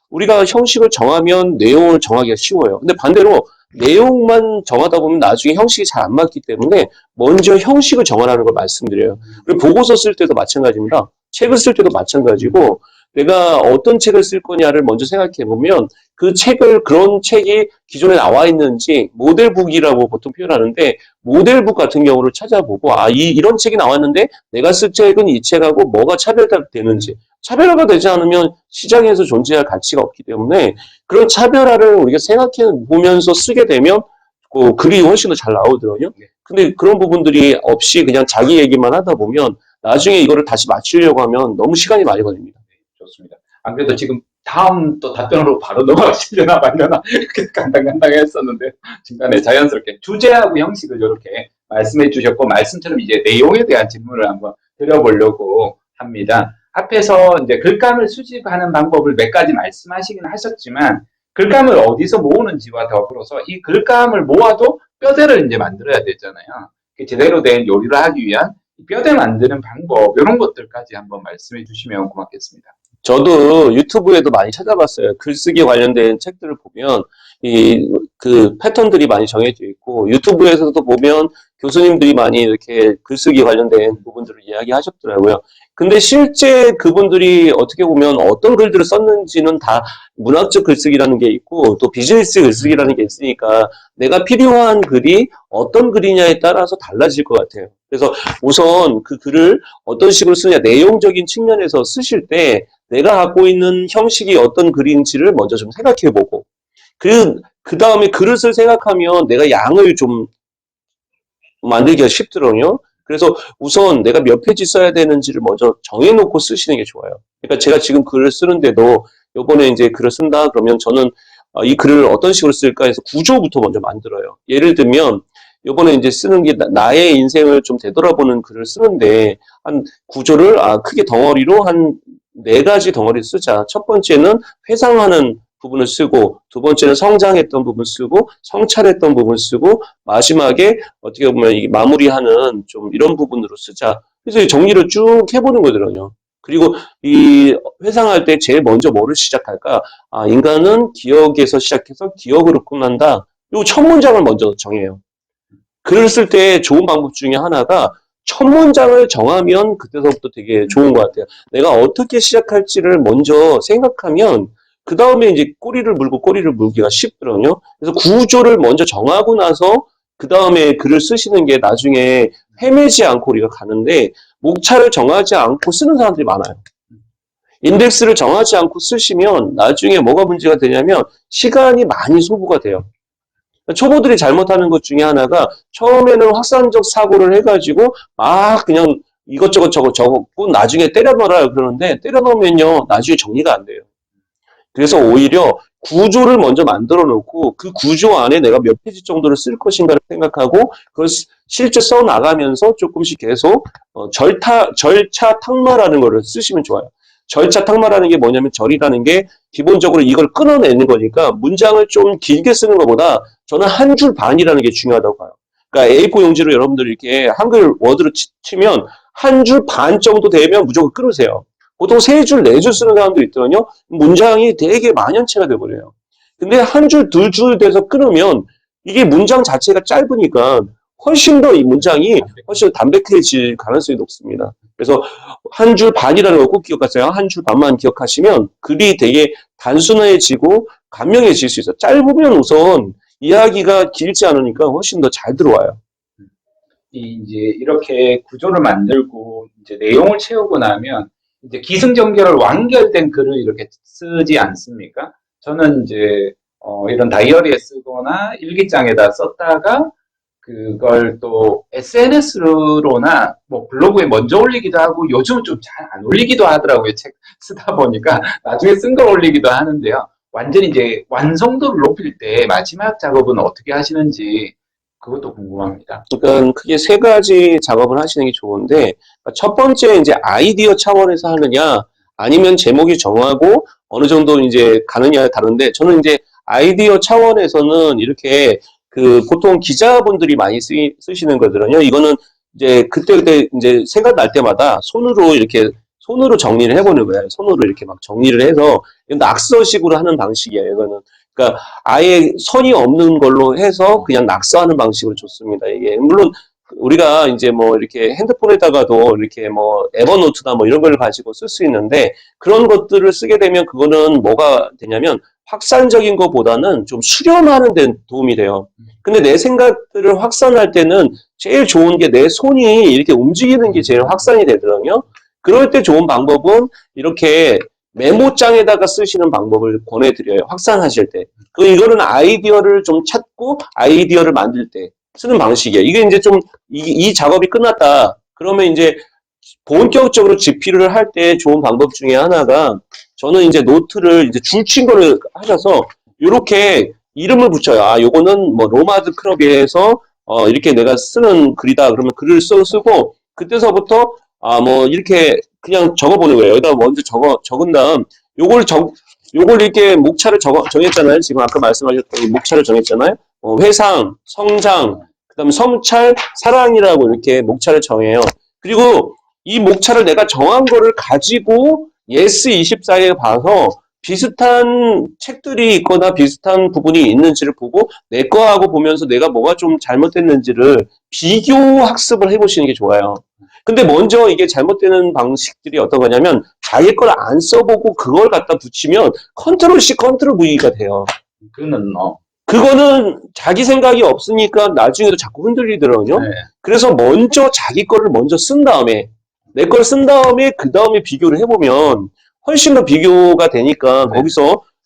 우리가 형식을 정하면 내용을 정하기가 쉬워요. 근데 반대로 내용만 정하다 보면 나중에 형식이 잘 안 맞기 때문에 먼저 형식을 정하라는 걸 말씀드려요. 그리고 보고서 쓸 때도 마찬가지입니다. 책을 쓸 때도 마찬가지고 내가 어떤 책을 쓸 거냐를 먼저 생각해 보면 그런 책이 기존에 나와 있는지 모델북이라고 보통 표현하는데 모델북 같은 경우를 찾아보고 이런 책이 나왔는데 내가 쓸 책은 이 책하고 뭐가 차별화가 되는지 차별화가 되지 않으면 시장에서 존재할 가치가 없기 때문에 그런 차별화를 우리가 생각해 보면서 쓰게 되면 그 글이 훨씬 더 잘 나오더라고요. 네. 근데 그런 부분들이 없이 그냥 자기 얘기만 하다 보면 나중에 이거를 다시 맞추려고 하면 너무 시간이 많이 걸립니다. 좋습니다. 안 그래도 지금 다음 또 답변으로 바로 넘어가시려나 말려나 이렇게 간당간당 했었는데 중간에 자연스럽게 주제하고 형식을 이렇게 말씀해 주셨고 말씀처럼 이제 내용에 대한 질문을 한번 드려보려고 합니다. 앞에서 이제 글감을 수집하는 방법을 몇 가지 말씀하시긴 하셨지만 글감을 어디서 모으는지와 더불어서 이 글감을 모아도 뼈대를 이제 만들어야 되잖아요. 제대로 된 요리를 하기 위한 뼈대 만드는 방법 이런 것들까지 한번 말씀해 주시면 고맙겠습니다. 저도 유튜브에도 많이 찾아봤어요. 글쓰기 관련된 책들을 보면 그 패턴들이 많이 정해져 있고 유튜브에서도 보면 교수님들이 많이 이렇게 글쓰기 관련된 부분들을 이야기하셨더라고요. 근데 실제 그분들이 어떻게 보면 어떤 글들을 썼는지는 다 문학적 글쓰기라는 게 있고 또 비즈니스 글쓰기라는 게 있으니까 내가 필요한 글이 어떤 글이냐에 따라서 달라질 것 같아요. 그래서 우선 그 글을 어떤 식으로 쓰냐, 내용적인 측면에서 쓰실 때 내가 갖고 있는 형식이 어떤 글인지를 먼저 좀 생각해보고 그 다음에 그릇을 생각하면 내가 양을 좀 만들기가 쉽더라고요. 그래서 우선 내가 몇 페이지 써야 되는지를 먼저 정해놓고 쓰시는 게 좋아요. 그러니까 제가 지금 글을 쓰는데도 요번에 이제 글을 쓴다 그러면 저는 이 글을 어떤 식으로 쓸까 해서 구조부터 먼저 만들어요. 예를 들면 요번에 이제 쓰는 게 나의 인생을 좀 되돌아보는 글을 쓰는데 한 구조를 크게 덩어리로 한 4가지 덩어리를 쓰자. 첫 번째는 회상하는 부분을 쓰고 두 번째는 성장했던 부분 쓰고 성찰했던 부분 쓰고 마지막에 어떻게 보면 이 마무리하는 좀 이런 부분으로 쓰자. 그래서 정리를 쭉 해보는 거거든요. 그리고 이 회상할 때 제일 먼저 뭐를 시작할까? 인간은 기억에서 시작해서 기억으로 끝난다. 요 첫 문장을 먼저 정해요. 글을 쓸 때 좋은 방법 중에 하나가 첫 문장을 정하면 그때서부터 되게 좋은 것 같아요. 내가 어떻게 시작할지를 먼저 생각하면 그 다음에 이제 꼬리를 물고 꼬리를 물기가 쉽더라고요. 그래서 구조를 먼저 정하고 나서 그 다음에 글을 쓰시는 게 나중에 헤매지 않고 우리가 가는데 목차를 정하지 않고 쓰는 사람들이 많아요. 인덱스를 정하지 않고 쓰시면 나중에 뭐가 문제가 되냐면 시간이 많이 소모가 돼요. 초보들이 잘못하는 것 중에 하나가 처음에는 확산적 사고를 해가지고 막 그냥 이것저것 적었고 나중에 때려 넣어라 그러는데 때려 넣으면요 나중에 정리가 안 돼요. 그래서 오히려 구조를 먼저 만들어 놓고 그 구조 안에 내가 몇 페이지 정도를 쓸 것인가를 생각하고 그걸 실제 써 나가면서 조금씩 계속 절차 탁마라는 거를 쓰시면 좋아요. 절차 탁마라는 게 뭐냐면 절이라는 게 기본적으로 이걸 끊어내는 거니까 문장을 좀 길게 쓰는 것보다 저는 한 줄 반이라는 게 중요하다고 봐요. 그러니까 A4 용지로 여러분들 이렇게 한글 워드로 치면 한 줄 반 정도 되면 무조건 끊으세요. 보통 3줄, 4줄 쓰는 사람도 있거든요. 문장이 되게 만연체가 돼버려요. 근데 한 줄, 2줄 돼서 끊으면 이게 문장 자체가 짧으니까 훨씬 더 이 문장이 훨씬 더 담백해질 가능성이 높습니다. 그래서 한 줄 반이라는 거 꼭 기억하세요. 한 줄 반만 기억하시면 글이 되게 단순해지고 간명해질 수 있어요. 짧으면 우선 이야기가 길지 않으니까 훨씬 더 잘 들어와요. 이제 이렇게 구조를 만들고 이제 내용을 채우고 나면 이제 기승전결을 완결된 글을 이렇게 쓰지 않습니까? 저는 이제 이런 다이어리에 쓰거나 일기장에다 썼다가 그걸 또 SNS로나 뭐 블로그에 먼저 올리기도 하고 요즘은 좀 잘 안 올리기도 하더라고요. 책 쓰다 보니까 나중에 쓴 걸 올리기도 하는데요. 완전히 이제 완성도를 높일 때 마지막 작업은 어떻게 하시는지 그것도 궁금합니다. 그러니까 크게 3가지 작업을 하시는 게 좋은데 첫 번째 이제 아이디어 차원에서 하느냐 아니면 제목이 정하고 어느 정도 이제 가느냐에 다른데 저는 이제 아이디어 차원에서는 이렇게 보통 기자분들이 많이 쓰시는 거거든요. 이거는 이제 그때 이제 생각날 때마다 손으로 정리를 해보는 거예요. 손으로 이렇게 막 정리를 해서 낙서식으로 하는 방식이에요. 이거는 그러니까 아예 선이 없는 걸로 해서 그냥 낙서하는 방식으로 좋습니다. 이게 물론 우리가 이제 뭐 이렇게 핸드폰에다가도 이렇게 뭐 에버노트나 뭐 이런 걸 가지고 쓸 수 있는데 그런 것들을 쓰게 되면 그거는 뭐가 되냐면 확산적인 것보다는 좀 수렴하는 데 도움이 돼요. 근데 내 생각들을 확산할 때는 제일 좋은 게 내 손이 이렇게 움직이는 게 제일 확산이 되더라고요. 그럴 때 좋은 방법은 이렇게 메모장에다가 쓰시는 방법을 권해드려요. 확산하실 때. 이거는 아이디어를 좀 찾고 찍고 아이디어를 만들 때 쓰는 방식이에요. 이게 이제 좀 이 작업이 끝났다. 그러면 이제 본격적으로 집필을 할 때 좋은 방법 중에 하나가 저는 이제 노트를 이제 줄친 거를 하셔서 이렇게 이름을 붙여요. 아, 요거는 뭐 로마드 크롭에서 이렇게 내가 쓰는 글이다. 그러면 글을 쓰고 그때서부터 아, 뭐 이렇게 그냥 적어보는 거예요. 여기다 먼저 적은 다음 요걸 이렇게 목차를 정했잖아요. 지금 아까 말씀하셨던 목차를 정했잖아요. 회상, 성장, 그다음에 성찰, 사랑이라고 이렇게 목차를 정해요. 그리고 이 목차를 내가 정한 거를 가지고 예스24에 봐서 비슷한 책들이 있거나 비슷한 부분이 있는지를 보고 내 거하고 보면서 내가 뭐가 좀 잘못됐는지를 비교 학습을 해보시는 게 좋아요. 근데 먼저 이게 잘못되는 방식들이 어떤 거냐면 자기 걸 안 써보고 그걸 갖다 붙이면 컨트롤 C, 컨트롤 V가 돼요. 그거는 자기 생각이 없으니까 나중에도 자꾸 흔들리더라고요. 네. 그래서 먼저 자기 거를 먼저 쓴 다음에 내 걸 쓴 다음에 그 다음에 비교를 해보면 훨씬 더 비교가 되니까 네.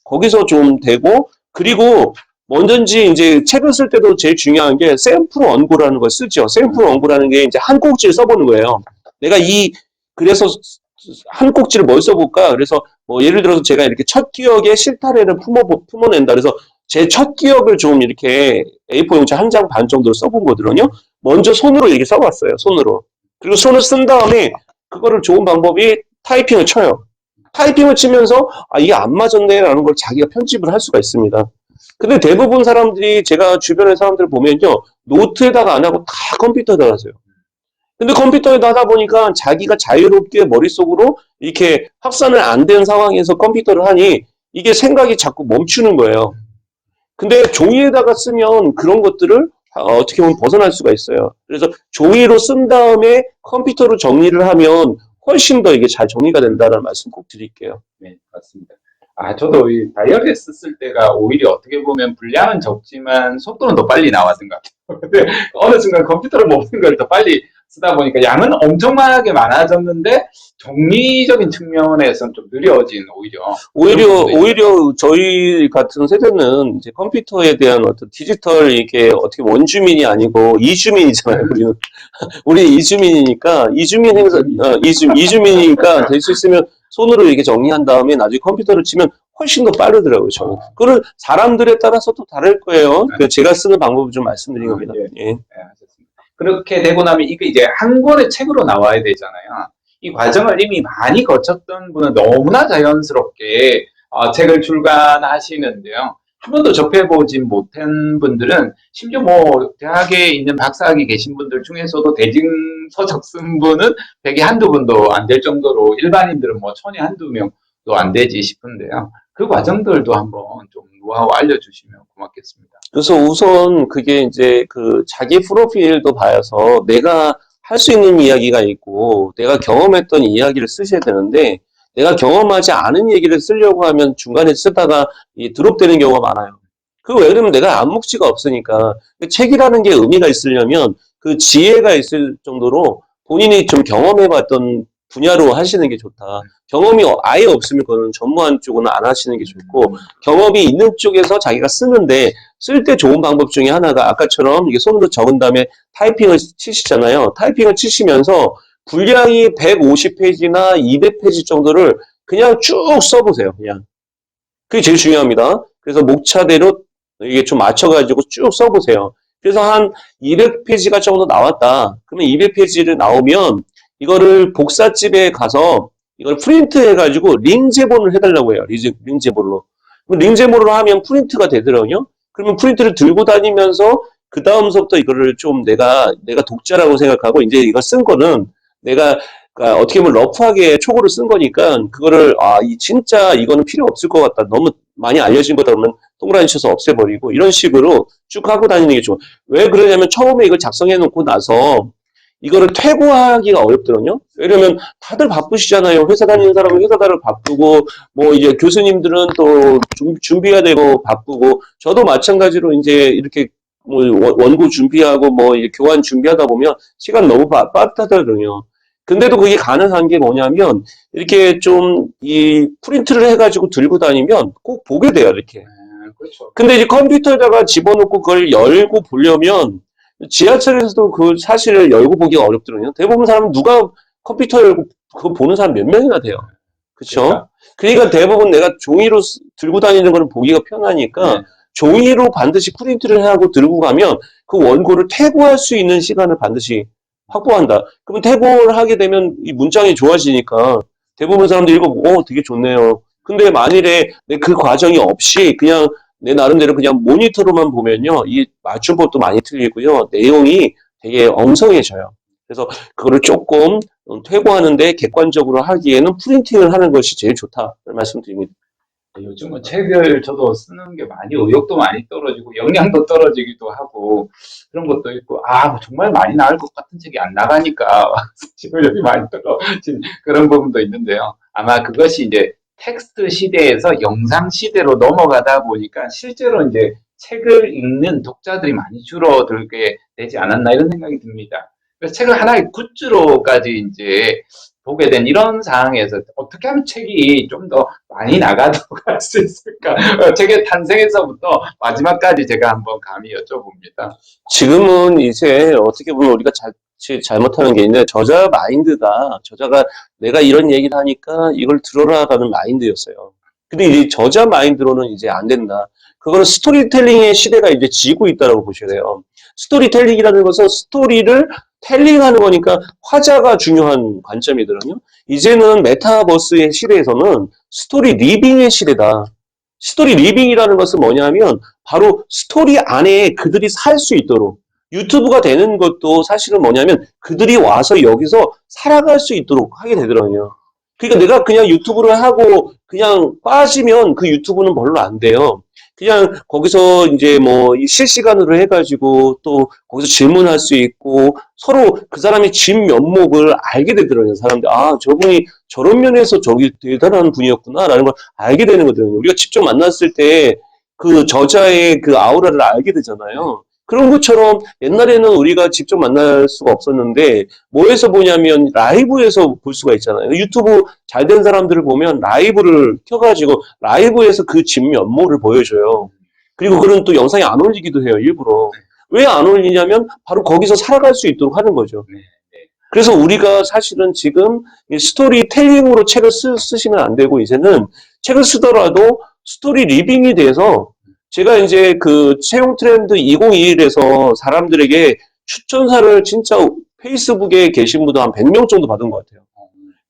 거기서 좀 되고 그리고 뭐든지 이제 책을 쓸 때도 제일 중요한 게 샘플 원고라는 걸 쓰죠. 샘플 원고라는 게 이제 한 꼭지를 써보는 거예요. 내가 그래서 한 꼭지를 뭘 써볼까? 그래서 뭐 예를 들어서 제가 이렇게 첫 기억에 실타래를 품어낸다. 그래서 제 첫 기억을 좀 이렇게 A4 용지 한 장 반 정도로 써본 거거든요. 먼저 손으로 이렇게 써봤어요. 손으로. 그리고 손을 쓴 다음에 그거를 좋은 방법이 타이핑을 쳐요. 타이핑을 치면서 아 이게 안 맞았네라는 걸 자기가 편집을 할 수가 있습니다. 근데 대부분 사람들이 제가 주변의 사람들을 보면요. 노트에다가 안 하고 다 컴퓨터에다가 하세요. 근데 컴퓨터에다 하다 보니까 자기가 자유롭게 머릿속으로 이렇게 확산을 안 된 상황에서 컴퓨터를 하니 이게 생각이 자꾸 멈추는 거예요. 근데 종이에다가 쓰면 그런 것들을 어떻게 보면 벗어날 수가 있어요. 그래서 종이로 쓴 다음에 컴퓨터로 정리를 하면 훨씬 더 이게 잘 정리가 된다는 말씀 꼭 드릴게요. 네, 맞습니다. 아, 저도 이 다이어리스 쓸 때가 오히려 어떻게 보면 분량은 적지만 속도는 더 빨리 나왔던 것 같아요. 근데 어느 순간 컴퓨터를 못 쓴 걸 더 빨리 쓰다 보니까 양은 엄청나게 많아졌는데 정리적인 측면에서는 좀 느려진 오히려 저희 같은 세대는 이제 컴퓨터에 대한 어떤 디지털 이게 어떻게 원주민이 아니고 이주민이잖아요. 우리 이주민이니까 이주민이니까 될 수 있으면 손으로 이렇게 정리한 다음에 나중에 컴퓨터를 치면 훨씬 더 빠르더라고요. 저는. 그거를 사람들에 따라서 또 다를 거예요. 그래서 제가 쓰는 방법을 좀 말씀드린 겁니다. 예. 네, 하셨습니다. 그렇게 되고 나면 이게 이제 한 권의 책으로 나와야 되잖아요. 이 과정을 이미 많이 거쳤던 분은 너무나 자연스럽게 책을 출간하시는데요. 한 번도 접해보진 못한 분들은 심지어 뭐 대학에 있는 박사학위 계신 분들 중에서도 대증서적 쓴 분은 백에 한두 분도 안 될 정도로 일반인들은 뭐 천에 한두 명도 안 되지 싶은데요. 그 과정들도 한번 좀 노하우 알려주시면 고맙겠습니다. 그래서 우선 그게 이제 그 자기 프로필도 봐서 내가 할 수 있는 이야기가 있고 내가 경험했던 이야기를 쓰셔야 되는데 내가 경험하지 않은 얘기를 쓰려고 하면 중간에 쓰다가 드롭되는 경우가 많아요. 왜 그러면 내가 안목지가 없으니까 책이라는 게 의미가 있으려면 그 지혜가 있을 정도로 본인이 좀 경험해봤던 분야로 하시는 게 좋다. 경험이 아예 없으면 그거는 전무한 쪽은 안 하시는 게 좋고 경험이 있는 쪽에서 자기가 쓰는데 쓸 때 좋은 방법 중에 하나가 아까처럼 이게 손으로 적은 다음에 타이핑을 치시잖아요. 타이핑을 치시면서 분량이 150페이지나 200페이지 정도를 그냥 쭉 써보세요. 그냥. 그게 제일 중요합니다. 그래서 목차대로 이게 좀 맞춰가지고 쭉 써보세요. 그래서 한 200페이지가 정도 나왔다. 그러면 200페이지를 나오면 이거를 복사집에 가서 이걸 프린트 해가지고 링제본을 해달라고 해요. 링제본으로. 링제본으로 하면 프린트가 되더라고요. 그러면 프린트를 들고 다니면서 그 다음서부터 이거를 좀 내가 독자라고 생각하고 이제 이거 쓴 거는 내가 그러니까 어떻게 보면 러프하게 초고를 쓴 거니까 그거를 진짜 이거는 필요 없을 것 같다. 너무 많이 알려진 거다 그러면 동그라미 쳐서 없애버리고 이런 식으로 쭉 하고 다니는 게 좋아. 왜 그러냐면 처음에 이걸 작성해 놓고 나서 이거를 퇴고하기가 어렵더군요. 왜냐면 다들 바쁘시잖아요. 회사 다니는 사람은 회사 다들 바쁘고 뭐 이제 교수님들은 또 준비해야 되고 바쁘고 저도 마찬가지로 이제 이렇게 뭐 원고 준비하고 뭐 이제 교환 준비하다 보면 시간 너무 빠듯하더군요. 근데도 그게 가능한 게 뭐냐면 이렇게 좀 이 프린트를 해가지고 들고 다니면 꼭 보게 돼요. 이렇게. 그렇죠. 근데 이제 컴퓨터에다가 집어넣고 그걸 열고 보려면 지하철에서도 그 사실을 열고 보기가 어렵더라고요. 대부분 사람은 누가 컴퓨터 열고 그거 보는 사람 몇 명이나 돼요. 그쵸? 그러니까 대부분 내가 종이로 들고 다니는 거는 보기가 편하니까 네. 종이로 반드시 프린트를 하고 들고 가면 그 원고를 태고할 수 있는 시간을 반드시 확보한다. 그러면 태고를 하게 되면 이 문장이 좋아지니까 대부분 사람들이 이거 되게 좋네요. 근데 만일에 내 그 과정이 없이 그냥 내 나름대로 그냥 모니터로만 보면요. 이 맞춤법도 많이 틀리고요. 내용이 되게 엉성해져요. 그래서 그거를 조금 퇴고하는데 객관적으로 하기에는 프린팅을 하는 것이 제일 좋다는 말씀드립니다. 요즘은 책을 저도 쓰는 게 많이 의욕도 많이 떨어지고 역량도 떨어지기도 하고 그런 것도 있고 정말 많이 나올 것 같은 책이 안 나가니까 지구력이 많이 떨어진 그런 부분도 있는데요. 아마 그것이 이제 텍스트 시대에서 영상 시대로 넘어가다 보니까 실제로 이제 책을 읽는 독자들이 많이 줄어들게 되지 않았나 이런 생각이 듭니다. 그래서 책을 하나의 굿즈로까지 이제 보게 된 이런 상황에서 어떻게 하면 책이 좀 더 많이 나가도록 할 수 있을까? 책의 탄생에서부터 마지막까지 제가 한번 감히 여쭤봅니다. 지금은 이제 어떻게 보면 우리가 잘못하는 게 있는데 저자가 내가 이런 얘기를 하니까 이걸 들어라라는 마인드였어요. 근데 이 저자 마인드로는 이제 안 된다. 그거는 스토리텔링의 시대가 이제 지고 있다고 보셔야 돼요. 스토리텔링이라는 것은 스토리를 텔링하는 거니까 화자가 중요한 관점이거든요. 이제는 메타버스의 시대에서는 스토리 리빙의 시대다. 스토리 리빙이라는 것은 뭐냐면 바로 스토리 안에 그들이 살 수 있도록 유튜브가 되는 것도 사실은 뭐냐면 그들이 와서 여기서 살아갈 수 있도록 하게 되더라고요. 그러니까 내가 그냥 유튜브를 하고 그냥 빠지면 그 유튜브는 별로 안 돼요. 그냥 거기서 이제 뭐 실시간으로 해가지고 또 거기서 질문할 수 있고 서로 그 사람의 진 면목을 알게 되더라고요. 사람들 저분이 저런 면에서 저기 대단한 분이었구나라는 걸 알게 되는 거거든요. 우리가 직접 만났을 때 그 저자의 그 아우라를 알게 되잖아요. 그런 것처럼 옛날에는 우리가 직접 만날 수가 없었는데 뭐에서 보냐면 라이브에서 볼 수가 있잖아요. 유튜브 잘 된 사람들을 보면 라이브를 켜가지고 라이브에서 그 진면모를 보여줘요. 그리고 그런 또 영상이 안 올리기도 해요, 일부러. 왜 안 올리냐면 바로 거기서 살아갈 수 있도록 하는 거죠. 그래서 우리가 사실은 지금 스토리텔링으로 책을 쓰시면 안 되고 이제는 책을 쓰더라도 스토리 리빙이 돼서 제가 이제 그 채용 트렌드 2021에서 사람들에게 추천사를 진짜 페이스북에 계신 분도 한 100명 정도 받은 것 같아요.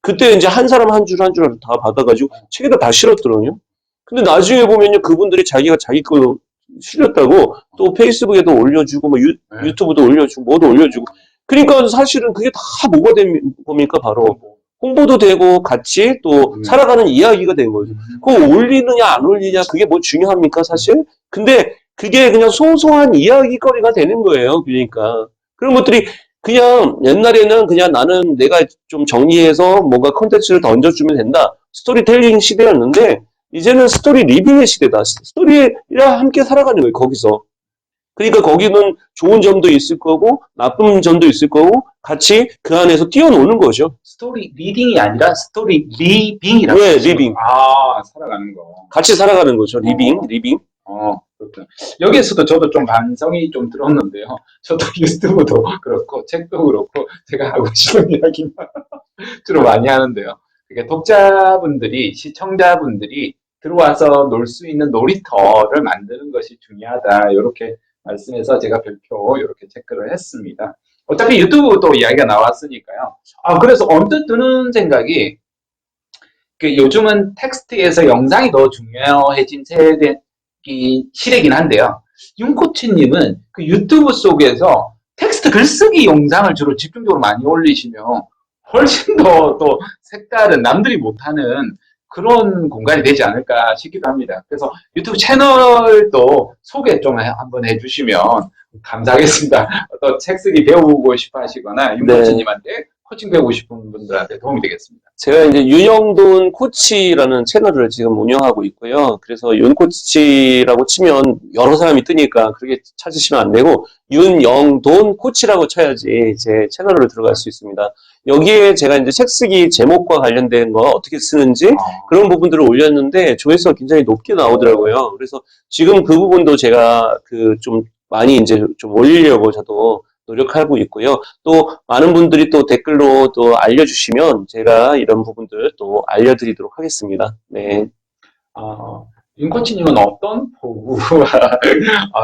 그때 이제 한 사람 한 줄 한 줄 다 받아가지고 책에다 다 실었더라고요. 근데 나중에 보면요, 그분들이 자기가 자기 거 실렸다고 또 페이스북에도 올려주고, 뭐 유튜브도 올려주고, 뭐도 올려주고. 그러니까 사실은 그게 다 뭐가 된 겁니까? 바로 홍보도 되고 같이 또 살아가는 이야기가 된 거죠. 그거 올리느냐 안 올리냐 그게 뭐 중요합니까 사실? 근데 그게 그냥 소소한 이야기거리가 되는 거예요. 그러니까 그런 것들이 그냥 옛날에는 그냥 나는 내가 좀 정리해서 뭔가 컨텐츠를 던져주면 된다. 스토리텔링 시대였는데 이제는 스토리 리빙의 시대다. 스토리랑 함께 살아가는 거예요. 거기서. 그러니까 거기는 좋은 점도 있을 거고 나쁜 점도 있을 거고 같이 그 안에서 뛰어노는 거죠. 스토리 리딩이 아니라 스토리 리빙이라고. 네, 리빙. 살아가는 거. 같이 살아가는 거죠. 리빙. 그렇구나. 여기에서도 저도 좀 반성이 좀 들었는데요. 저도 유튜브도 그렇고 책도 그렇고 제가 하고 싶은 이야기만 주로 많이 하는데요. 그게 독자분들이 시청자분들이 들어와서 놀 수 있는 놀이터를 만드는 것이 중요하다. 이렇게 말씀해서 제가 별표 이렇게 체크를 했습니다. 어차피 유튜브도 이야기가 나왔으니까요. 그래서 언뜻 드는 생각이 요즘은 텍스트에서 영상이 더 중요해진 시대긴 한데요. 윤코치님은 그 유튜브 속에서 텍스트 글쓰기 영상을 주로 집중적으로 많이 올리시면 훨씬 더 또 색다른 남들이 못하는 그런 공간이 되지 않을까 싶기도 합니다. 그래서 유튜브 채널도 소개 좀 한번 해주시면 감사하겠습니다. 또 책 쓰기 배우고 싶어 하시거나 윤코치님한테 코칭 배우고 싶은 분들한테 도움이 되겠습니다. 제가 이제 윤영돈 코치라는 채널을 지금 운영하고 있고요. 그래서 윤 코치라고 치면 여러 사람이 뜨니까 그렇게 찾으시면 안 되고 윤영돈 코치라고 쳐야지 제 채널로 들어갈 수 있습니다. 여기에 제가 이제 책 쓰기 제목과 관련된 거 어떻게 쓰는지 그런 부분들을 올렸는데 조회수가 굉장히 높게 나오더라고요. 그래서 지금 그 부분도 제가 그 좀 많이 이제 좀 올리려고 저도 노력하고 있고요. 또 많은 분들이 또 댓글로 또 알려주시면 제가 이런 부분들 또 알려드리도록 하겠습니다. 네. 윤코치님은 어떤 포부와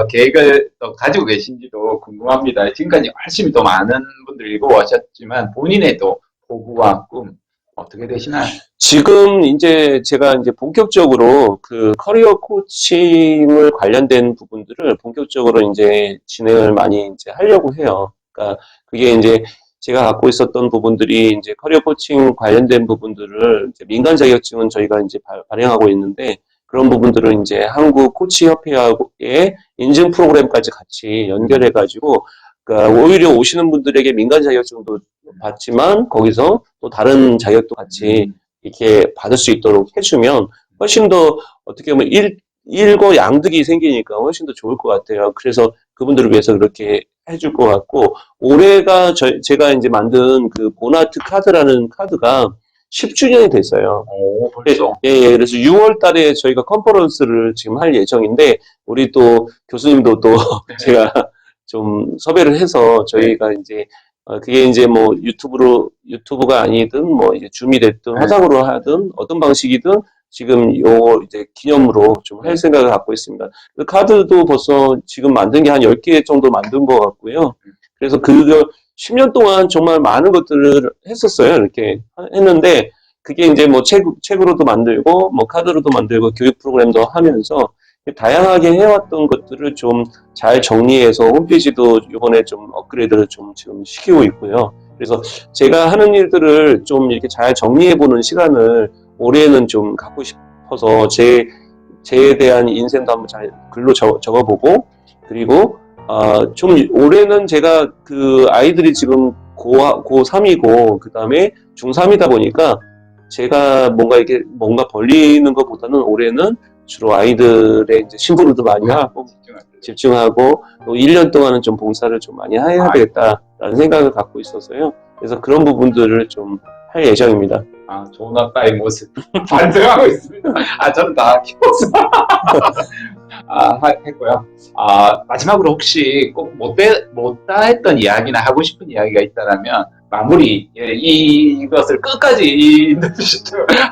계획을 또 가지고 계신지도 궁금합니다. 지금까지 훨씬 더 많은 분들이 읽어오셨지만 본인의 또 포부와 꿈 어떻게 되시나요? 지금 이제 제가 이제 본격적으로 그 커리어 코칭을 관련된 부분들을 본격적으로 이제 진행을 많이 이제 하려고 해요. 그러니까 그게 이제 제가 갖고 있었던 부분들이 이제 커리어 코칭 관련된 부분들을 이제 민간 자격증은 저희가 이제 발행하고 있는데 그런 부분들을 이제 한국 코치 협회하고의 인증 프로그램까지 같이 연결해 가지고 그러니까 오히려 오시는 분들에게 민간 자격증도 받지만 거기서 또 다른 자격도 같이 이렇게 받을 수 있도록 해주면 훨씬 더 어떻게 보면 일거양득이 생기니까 훨씬 더 좋을 것 같아요. 그래서 그분들을 위해서 그렇게 해줄 것 같고 올해가 제가 이제 만든 그 보나트 카드라는 카드가 10주년이 됐어요. 오, 벌써. 예, 그래서 6월 달에 저희가 컨퍼런스를 지금 할 예정인데 우리 또 교수님도 또 제가 좀 섭외를 해서 저희가 이제 그게 이제 뭐 유튜브가 아니든 뭐 이제 줌이 됐든 화상으로 하든 어떤 방식이든 지금 요 이제 기념으로 좀 할 생각을 갖고 있습니다. 그 카드도 벌써 지금 만든 게 한 10개 정도 만든 것 같고요. 그래서 그거 10년 동안 정말 많은 것들을 했었어요. 이렇게 했는데 그게 이제 뭐 책으로도 만들고 뭐 카드로도 만들고 교육 프로그램도 하면서 다양하게 해왔던 것들을 좀 잘 정리해서 홈페이지도 이번에 좀 업그레이드를 좀 지금 시키고 있고요. 그래서 제가 하는 일들을 좀 이렇게 잘 정리해보는 시간을 올해는 좀 갖고 싶어서 제에 대한 인생도 한번 잘 글로 적어보고 그리고 좀 올해는 제가 그 아이들이 지금 고3이고 그 다음에 중3이다 보니까 제가 뭔가 벌리는 것보다는 올해는 주로 아이들의 이제 심부름도 많이 하고 집중하고 또 1년 동안은 좀 봉사를 좀 많이 해야 되겠다라는 생각을 갖고 있어서요. 그래서 그런 부분들을 좀 할 예정입니다. 좋은 아빠의 모습 반성하고 있습니다. 저는 다 키워서 했고요. 마지막으로 혹시 꼭 못다 했던 이야기나 하고 싶은 이야기가 있다면 마무리 이것을 끝까지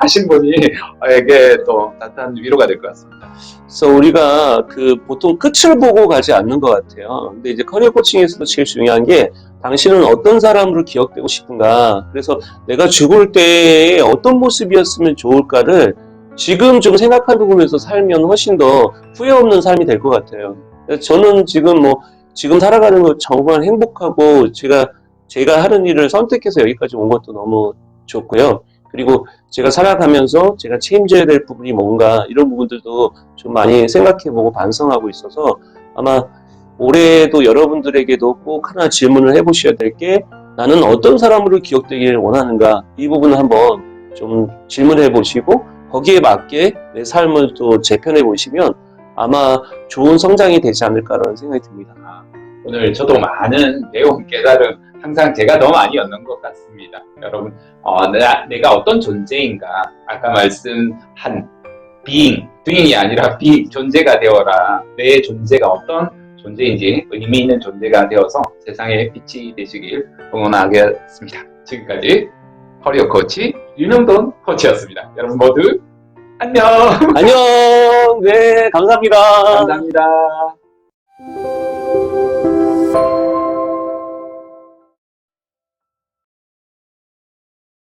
하신 분이에게 또 따뜻한 위로가 될 것 같습니다. 그래서 우리가 그 보통 끝을 보고 가지 않는 것 같아요. 근데 이제 커리어 코칭에서도 제일 중요한 게 당신은 어떤 사람으로 기억되고 싶은가. 그래서 내가 죽을 때에 어떤 모습이었으면 좋을까를 지금 좀 생각해보면서 살면 훨씬 더 후회 없는 삶이 될 것 같아요. 저는 지금 살아가는 거 정말 행복하고 제가 하는 일을 선택해서 여기까지 온 것도 너무 좋고요. 그리고 제가 살아가면서 제가 책임져야 될 부분이 뭔가 이런 부분들도 좀 많이 생각해보고 반성하고 있어서 아마 올해도 여러분들에게도 꼭 하나 질문을 해보셔야 될 게 나는 어떤 사람으로 기억되기를 원하는가 이 부분을 한번 좀 질문해 보시고 거기에 맞게 내 삶을 또 재편해 보시면 아마 좋은 성장이 되지 않을까라는 생각이 듭니다. 오늘 저도 많은 내용 깨달음 항상 제가 너무 많이 얻는 것 같습니다. 여러분 내가 어떤 존재인가 아까 말씀한 doing이 아니라 존재가 되어라. 내 존재가 어떤 존재인지 의미 있는 존재가 되어서 세상에 빛이 되시길 응원하겠습니다. 지금까지 커리어 코치 윤영돈 코치였습니다. 여러분 모두 안녕. 안녕. 네, 감사합니다. 감사합니다.